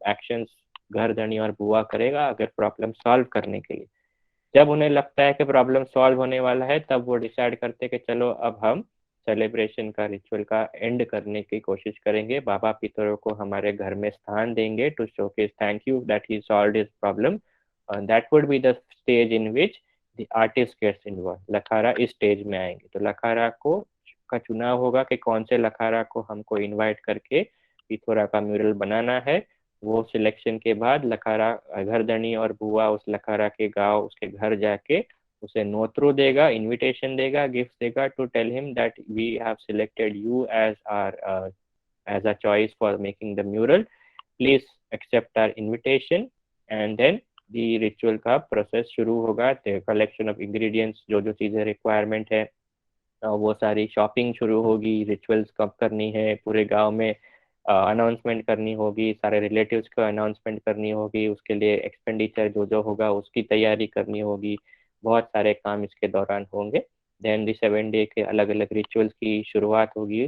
एक्शंस घरधनी और बुआ करेगा अगर प्रॉब्लम सॉल्व करने के लिए। जब उन्हें लगता है कि प्रॉब्लम सॉल्व होने वाला है तब वो डिसाइड करते हैं कि चलो अब हम सेलिब्रेशन का रिचुअल का एंड करने की कोशिश करेंगे, बाबा पितरों को हमारे घर में स्थान देंगे to showcase thank you that he solved his problem. That would be the stage in which the artist gets involve. Lakhara इस स्टेज में आएंगे, तो लखारा को का चुनाव होगा कि कौन से लखारा को हमको इनवाइट करके पिथोरा का म्यूरल बनाना है। वो सिलेक्शन के बाद लखारा घरधनी और बुआ उस लखारा के गांव उसके घर जाके उसे नोत्रो देगा, इनविटेशन देगा, गिफ्ट देगा to tell him that we have selected you as our as a choice for making the mural, please accept our invitation. And then the ritual का प्रोसेस शुरू होगा। कलेक्शन ऑफ इंग्रेडिएंट्स, जो जो चीजें requirement है वो सारी शॉपिंग शुरू होगी, रिचुअल्स कब करनी है पूरे गांव में अनाउंसमेंट करनी होगी, सारे रिलेटिव्स को अनाउंसमेंट करनी होगी, उसके लिए एक्सपेंडिचर जो जो होगा उसकी तैयारी करनी होगी, बहुत सारे काम इसके दौरान होंगे। देन दी 7 डे के अलग अलग रिचुअल्स की शुरुआत होगी।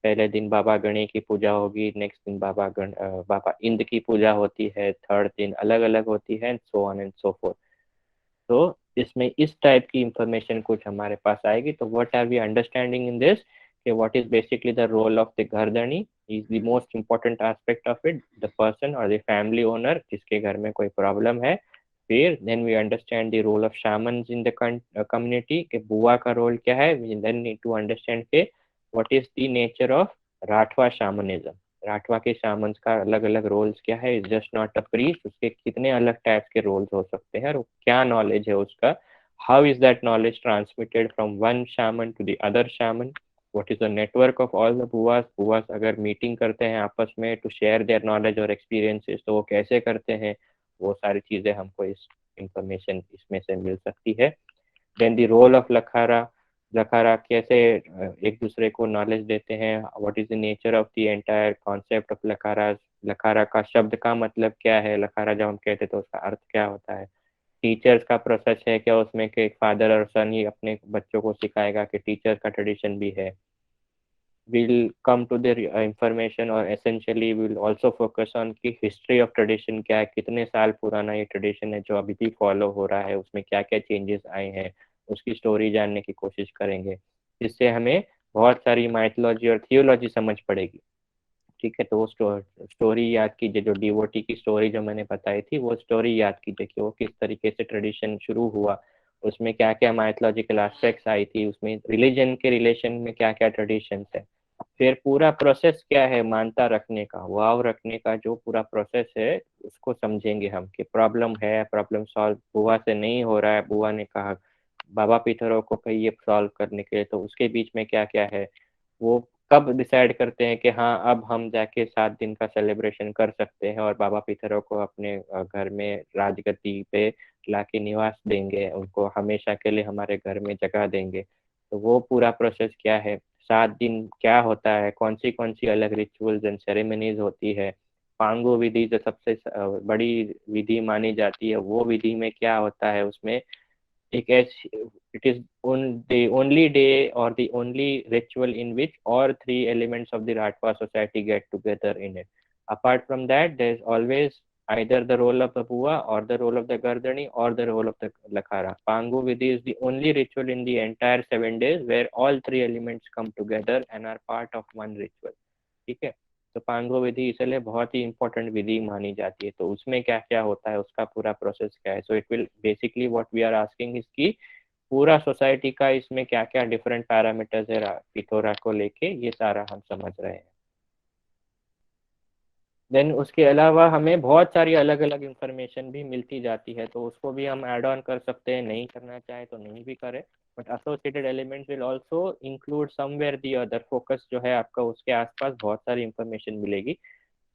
पहले दिन बाबा गणे की पूजा होगी, नेक्स्ट दिन बाबा इंद की पूजा होती है, थर्ड दिन अलग अलग होती है, सो ऑन एंड सो फोर्थ। तो इसमें इस टाइप की इंफॉर्मेशन कुछ हमारे पास आएगी। तो what are we understanding in this कि what is basically the role of the घरधनी is the most important aspect of it, the person और द फैमिली ओनर जिसके घर में कोई प्रॉब्लम है। फिर then we understand the role of shamans in the community के बुआ का रोल क्या है। We then need to understand के what is the nature of Rathwa shamanism, Rathwa के शामन्स का अलग अलग रोल्स क्या है, is just not a priest, उसके कितने अलग टाइप्स के रोल्स हो सकते हैं और क्या नॉलेज है उसका, how is that knowledge transmitted from one shaman to the other shaman, what is the network of all the बुआस, बुआस अगर मीटिंग करते हैं आपस में टू शेयर देयर नॉलेज और एक्सपीरियंसेस तो वो कैसे करते हैं, वो सारी चीजें हमको इस इंफॉर्मेशन इसमें से मिल सकती है। Then the role of Lakhara, Lakhara कैसे एक दूसरे को नॉलेज देते हैं, what is the nature of the entire concept of Lakharas, Lakhara का शब्द का मतलब क्या है, लखारा जब हम कहते तो उसका अर्थ क्या होता है। टीचर्स का प्रोसेस है क्या उसमें, कि फादर और सन ही अपने बच्चों को सिखाएगा, कि टीचर्स का ट्रेडिशन भी है। we'll come to the information, और essentially we'll also focus on कि history of tradition क्या है, कितने साल पुराना ये ट्रेडिशन है जो अभी भी फॉलो हो रहा है, उसमें क्या क्या चेंजेस आए हैं, उसकी स्टोरी जानने की कोशिश करेंगे, जिससे हमें बहुत सारी माइथोलॉजी और थियोलॉजी समझ पड़ेगी। ठीक है, तो वो स्टोरी याद कीजिए, जो डिवोटी की स्टोरी जो मैंने बताई थी वो स्टोरी याद कीजिए, कि वो किस तरीके से ट्रेडिशन शुरू हुआ, उसमें क्या क्या माइथोलॉजिकल एस्पेक्ट्स आई थी, उसमें रिलीजन के रिलेशन में क्या क्या ट्रेडिशंस है। फिर पूरा प्रोसेस क्या है मानता रखने का, वाव रखने का, जो पूरा प्रोसेस है उसको समझेंगे हम, कि प्रॉब्लम है, प्रॉब्लम सॉल्व बुआ से नहीं हो रहा है, बुआ ने कहा बाबा पिथरों को कहिए सॉल्व करने के लिए, तो उसके बीच में क्या क्या है, वो कब डिसाइड करते हैं कि हाँ अब हम जाके 7 दिन का सेलिब्रेशन कर सकते हैं और बाबा पितरों को अपने घर में राजगद्दी पे लाके निवास देंगे, उनको हमेशा के लिए हमारे घर में जगह देंगे। तो वो पूरा प्रोसेस क्या है, 7 दिन क्या होता है, कौन सी अलग रिचुअल्स एंड सेरेमनीज होती है। पांगो विधि जो सबसे बड़ी विधि मानी जाती है, वो विधि में क्या होता है उसमें, एक ऐसी, it is on the only day or the only ritual in which all three elements of the Ratwa society get together in it. Apart from that, there is always either the role of the Bua or the role of the Gardani or the role of the Lakhara. Pangu Vidhi is the only ritual in the entire 7 days where all three elements come together and are part of one ritual. ठीक है, तो पांगो विधि इसलिए बहुत ही important विधि मानी जाती है। तो उसमें क्या क्या होता है, उसका पूरा प्रोसेस क्या है, so it will basically what we are asking is की पूरा सोसाइटी का इसमें क्या क्या डिफरेंट पैरामीटर्स है पिथोरा को लेके, ये सारा हम समझ रहे हैं। देन उसके अलावा हमें बहुत सारी अलग अलग इंफॉर्मेशन भी मिलती जाती है, तो उसको भी हम ऐड ऑन कर सकते हैं, नहीं करना चाहे तो नहीं भी करें, but associated elements will also include somewhere the other, focus जो है आपका उसके आसपास बहुत सारी इंफॉर्मेशन मिलेगी।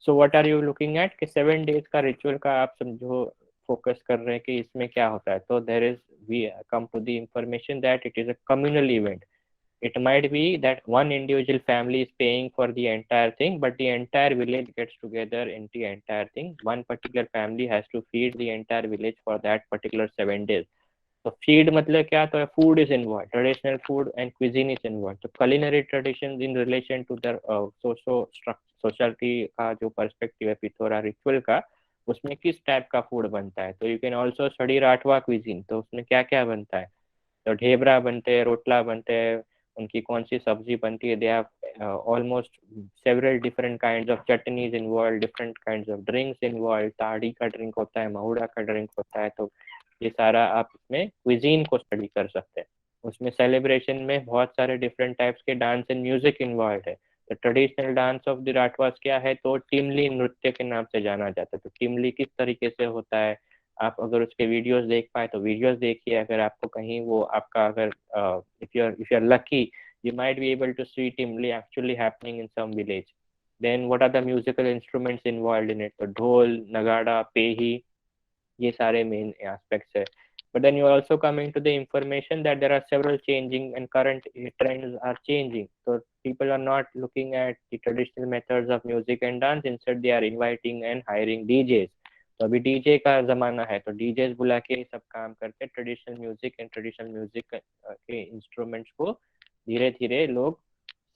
So what are you looking at, कि 7 डेज का रिचुअल का आप समझो फोकस कर रहे हैं कि इसमें क्या होता है, तो there is we come to the information that it is a communal event. It might be that one individual family is paying for the entire thing, but the entire village gets together in the entire thing. One particular family has to feed the entire village for that particular 7 days. So feed मतलब क्या, तो food is involved, traditional food and cuisine is involved. So culinary traditions in relation to the sociality का जो perspective है Pithora ritual का, उसमें किस type का फूड बनता है। तो you can also study Rathwa cuisine, तो उसमें क्या क्या बनता है, तो ढेबरा बनते हैं, रोटला बनते हैं, उनकी कौन सी सब्जी बनती है, they have almost several different kinds of chutneys involve, different kinds of drinks involve, ताड़ी का ड्रिंक होता है, महुड़ा का ड्रिंक होता है। तो ये सारा आप इसमें क्विजीन को स्टडी कर सकते हैं। उसमें सेलिब्रेशन में बहुत सारे डिफरेंट टाइप्स के डांस एंड म्यूजिक इन्वॉल्व है। तो ट्रेडिशनल डांस ऑफ द राठवास क्या है, तो टिमली नृत्य के नाम से जाना जाता है। तो टिमली किस तरीके से होता है, आप अगर उसके वीडियोस देख पाए तो वीडियोस देखिए, अगर आपको कहीं वो आपका अगर if you're lucky you might be able to see timli actually happening in some village. Then what are the musical instruments involved in it, तो ढोल नगाड़ा पेही, ये सारे मेन एस्पेक्ट्स है। But then you are also coming to the information that there are several changing and current trends are changing. So people are not looking at the traditional methods of music and dance. Instead, they are inviting and hiring DJs. तो अभी DJ का जमाना है, तो DJs बुला के सब काम करते हैं, traditional music and traditional music के इंस्ट्रूमेंट्स को धीरे धीरे लोग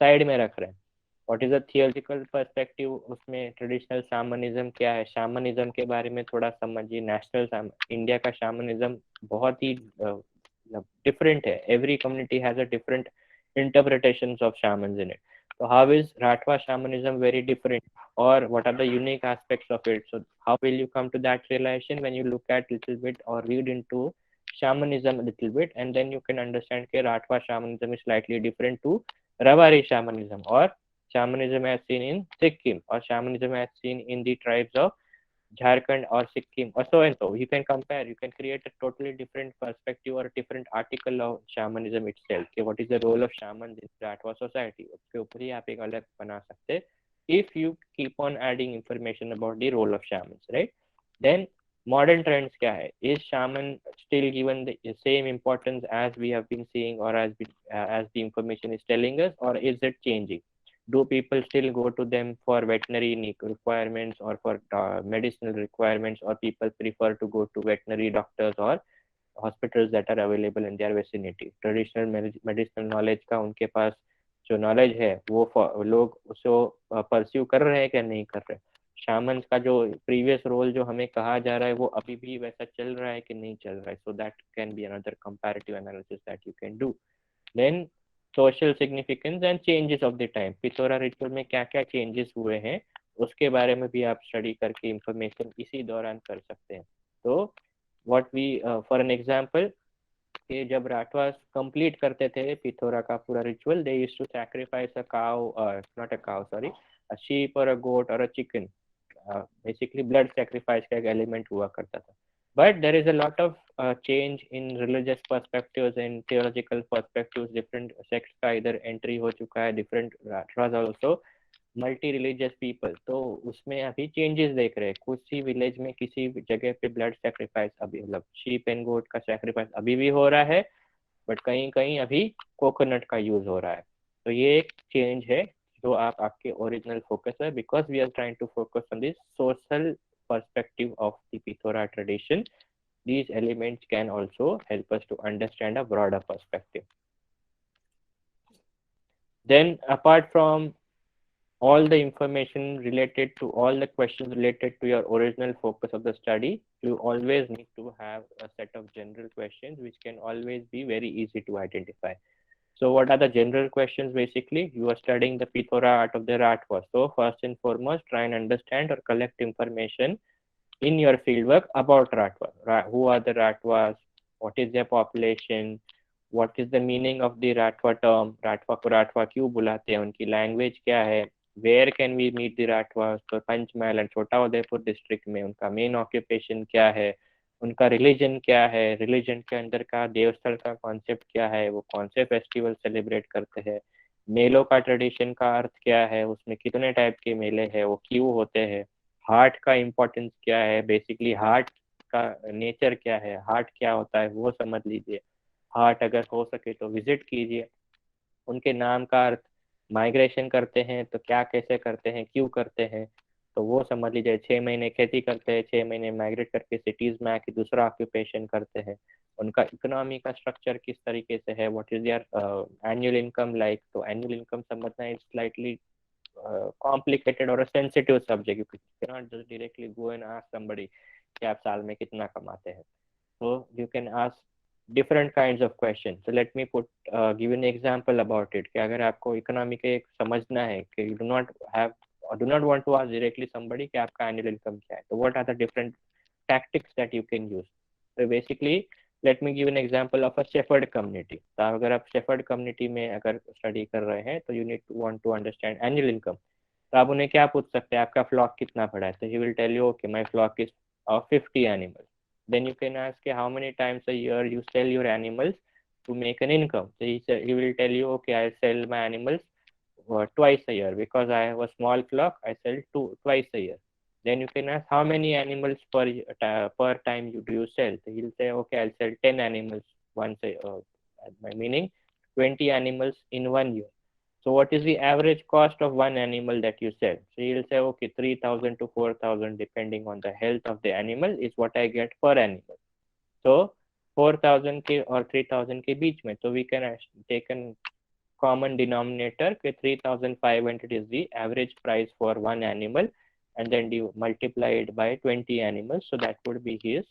साइड में रख रहे हैं। What is a theological perspective, उसमें ट्रेडिशनल शामनिज्म क्या है, शामनिज्म के बारे में थोड़ा समझिए। नेशनल इंडिया का शामनिज्म बहुत ही डिफरेंट है, every community has a different interpretations of shamans in it. So how is Ratwa shamanism very different, or what are the unique aspects of it? So how will you come to that realization when you look at little bit or read into shamanism a little bit, and then you can understand that Ratwa shamanism is slightly different to Ravari shamanism, or shamanism as seen in Sikkim, or shamanism as seen in the tribes of Jharkhand or Sikkim, or so and so. You can compare, you can create a totally different perspective or a different article of shamanism itself. Okay, what is the role of shamans in Ratwa society? उसके ऊपर ही आप एक अलग बना सकते हैं, if you keep on adding information about the role of shamans, right? Then modern trends क्या है? Is shaman still given the same importance as we have been seeing, or as the information is telling us, or is it changing? Do people still go to them for veterinary requirements or for medicinal requirements, or people prefer to go to veterinary doctors or hospitals that are available in their vicinity? Traditional medicinal knowledge का उनके पास जो knowledge है वो लोग उसको pursue कर रहे हैं क्या नहीं कर रहे? शामन का जो प्रीवियस रोल जो हमें कहा जा रहा है वो अभी भी वैसा चल रहा है कि नहीं चल रहा है? So that can be another comparative analysis that you can do. Then social significance and changes of the time. Pithora ritual में क्या क्या चेंजेस हुए हैं उसके बारे में भी आप स्टडी करके इंफॉर्मेशन इसी दौरान कर सकते हैं. तो what we for an example, कि जब राठवास कंप्लीट करते थे पिथोरा का पूरा ritual, they used to sacrifice a cow, not a cow sorry, a sheep और अ गोट और a chicken. Basically blood sacrifice का एक एलिमेंट हुआ करता था. But there is a lot of change in religious perspectives and theological perspectives. Different sects का इधर entry हो चुका है, different Ratras also multi religious people. तो उसमें अभी चेंजेस देख रहे हैं. कुछ ही विलेज में किसी जगह पे ब्लड सेक्रीफाइस अभी, मतलब शीप एंड गोट का सेक्रीफाइस अभी भी हो रहा है, बट कहीं कहीं अभी कोकोनट का यूज हो रहा है. तो ये एक चेंज है जो आप आपके ओरिजिनल फोकस है, because we are trying to focus on this social perspective of the Pithora tradition. These elements can also help us to understand a broader perspective. Then apart from all the information related to all the questions related to your original focus of the study, you always need to have a set of general questions which can always be very easy to identify. So what are the general questions? Basically, you are studying the Pithora art of the Ratwas. So first and foremost, try and understand or collect information in your fieldwork about Ratwas. Who are the Ratwas? What is their population? What is the meaning of the Ratwa term? Ratwa को Ratwa क्यों बुलाते हैं? उनकी language क्या है? Where can we meet the Ratwas? तो Panchmahal and छोटा Udaipur district में उनका मेन ऑक्यूपेशन क्या है? उनका रिलीजन क्या है? रिलीजन के अंदर का देवस्थल का कॉन्सेप्ट क्या है? वो कौन से फेस्टिवल सेलिब्रेट करते हैं? मेलों का ट्रेडिशन का अर्थ क्या है? उसमें कितने टाइप के मेले हैं? वो क्यों होते हैं? हार्ट का इम्पोर्टेंस क्या है? बेसिकली हार्ट का नेचर क्या है? हार्ट क्या होता है वो समझ लीजिए. हार्ट अगर हो सके तो विजिट कीजिए. उनके नाम का अर्थ, माइग्रेशन करते हैं तो क्या कैसे करते हैं, क्यों करते हैं, तो वो समझ लीजिए. 6 महीने खेती करते हैं, 6 महीने माइग्रेट करके सिटीज में आके दूसरा ऑक्यूपेशन करते हैं. उनका इकोनॉमी का स्ट्रक्चर किस तरीके से है, what is there annual income like. तो एनुअल इनकम समझना is slightly complicated or a sensitive subject. You cannot just directly go and ask somebody कि आप साल में कितना कमाते हैं. So you can ask different kinds of questions. So let me give an example about it. कि अगर आपको इकोनॉमी के समझना है कि you do not have or do not want to ask directly somebody कि आपका annual income क्या है, तो what are the different tactics that you can use? So basically let me give an example of a shepherd community. तो अगर आप shepherd community में अगर study कर रहे हैं तो you need to want to understand annual income. तो आप उन्हें क्या पूछ सकते हैं, आपका फ्लॉक कितना बड़ा है? तो he will tell you okay my flock is of 50 animals. Then you can ask how many times a year you sell your animals to make an income. So he will tell you okay I sell my animals twice a year because I have a small flock, I sell twice a year. Then you can ask how many animals per time do you sell. So he'll say okay I'll sell 10 animals once a meaning 20 animals in 1 year. So what is the average cost of one animal that you sell? So you'll say, okay, 3,000 to 4,000 depending on the health of the animal is what I get per animal. So 4,000 के और 3,000 के बीच में, so we can take a common denominator कि 3,500 is the average price for one animal, and then you multiply it by 20 animals. So that would be his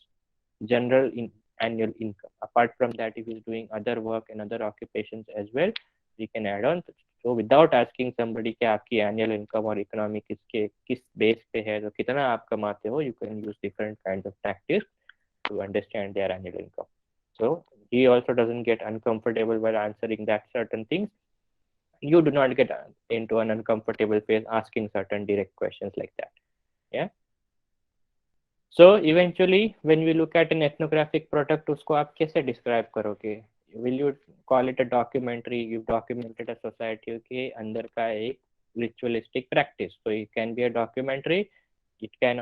general annual income. Apart from that, if he's doing other work and other occupations as well, we can add on. So without asking somebody कि आपकी annual income और economy किस base पे है, तो कितना आप कमाते हो, you can use different kinds of tactics to understand their annual income. So he also doesn't get uncomfortable while answering that certain things. You do not get into an uncomfortable phase asking certain direct questions like that. Yeah. So eventually, when we look at an ethnographic product, उसको आप कैसे describe करोगे? Will you call it a documentary? You've documented a society के अंदर का एक ritualistic practice. So it can be a documentary. It can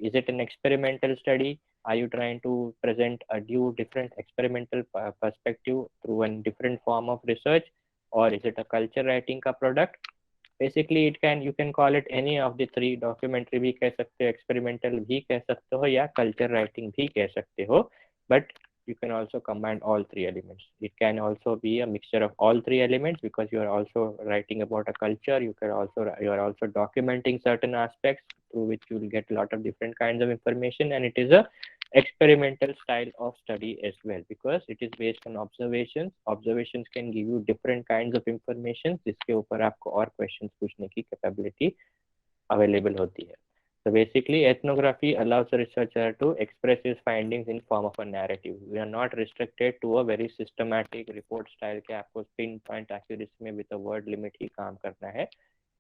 is it an experimental study? Are you trying to present a new different experimental perspective through a different form of research, or is it a culture writing का product? Basically you can call it any of the three, documentary भी कह सकते हो, experimental भी कह सकते हो, या culture writing भी कह सकते हो, but you can also combine all three elements. It can also be a mixture of all three elements because you are also writing about a culture. You are also documenting certain aspects through which you will get a lot of different kinds of information, and it is a experimental style of study as well because it is based on observations. Observations can give you different kinds of information जिसके ऊपर आपको और questions पूछने की capability available होती है. So basically, ethnography allows the researcher to express his findings in form of a narrative. We are not restricted to a very systematic report style कि आपको pinpoint accuracy में with a word limit ही काम करना है.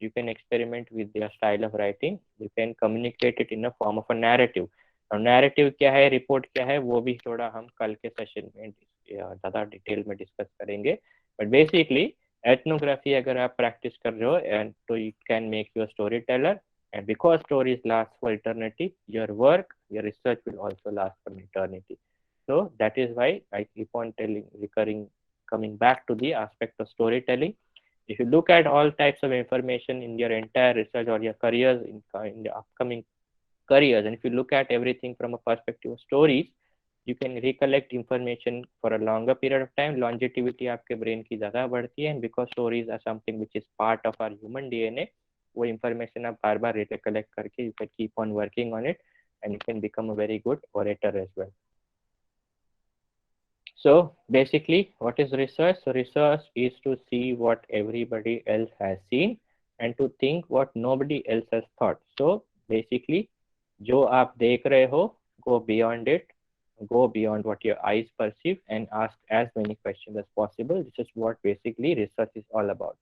You can experiment with their style of writing. You can communicate it in a form of a narrative. और narrative क्या है, report क्या है, वो भी थोड़ा हम कल के सेशन में ज़्यादा डिटेल में डिस्कस करेंगे. बट बेसिकली एथनोग्राफी अगर आप प्रैक्टिस कर रहे हो एंड तो it can make you a story teller, and because stories last for eternity, your work, your research will also last for eternity. So that is why I keep on coming back to the aspect of storytelling. If you look at all types of information in your entire research or your careers in the upcoming careers, and if you look at everything from a perspective of stories, you can recollect information for a longer period of time. Longevity आपके brain की ज़्यादा बढ़ती है, and because stories are something which is part of our human DNA, वो information आप बार बार recollect करके you can keep on working on it and you can become a very good orator as well. So basically, what is research? So research is to see what everybody else has seen and to think what nobody else has thought. So basically, जो आप देख रहे हो, go beyond it, go beyond what your eyes perceive and ask as many questions as possible. This is what basically research is all about.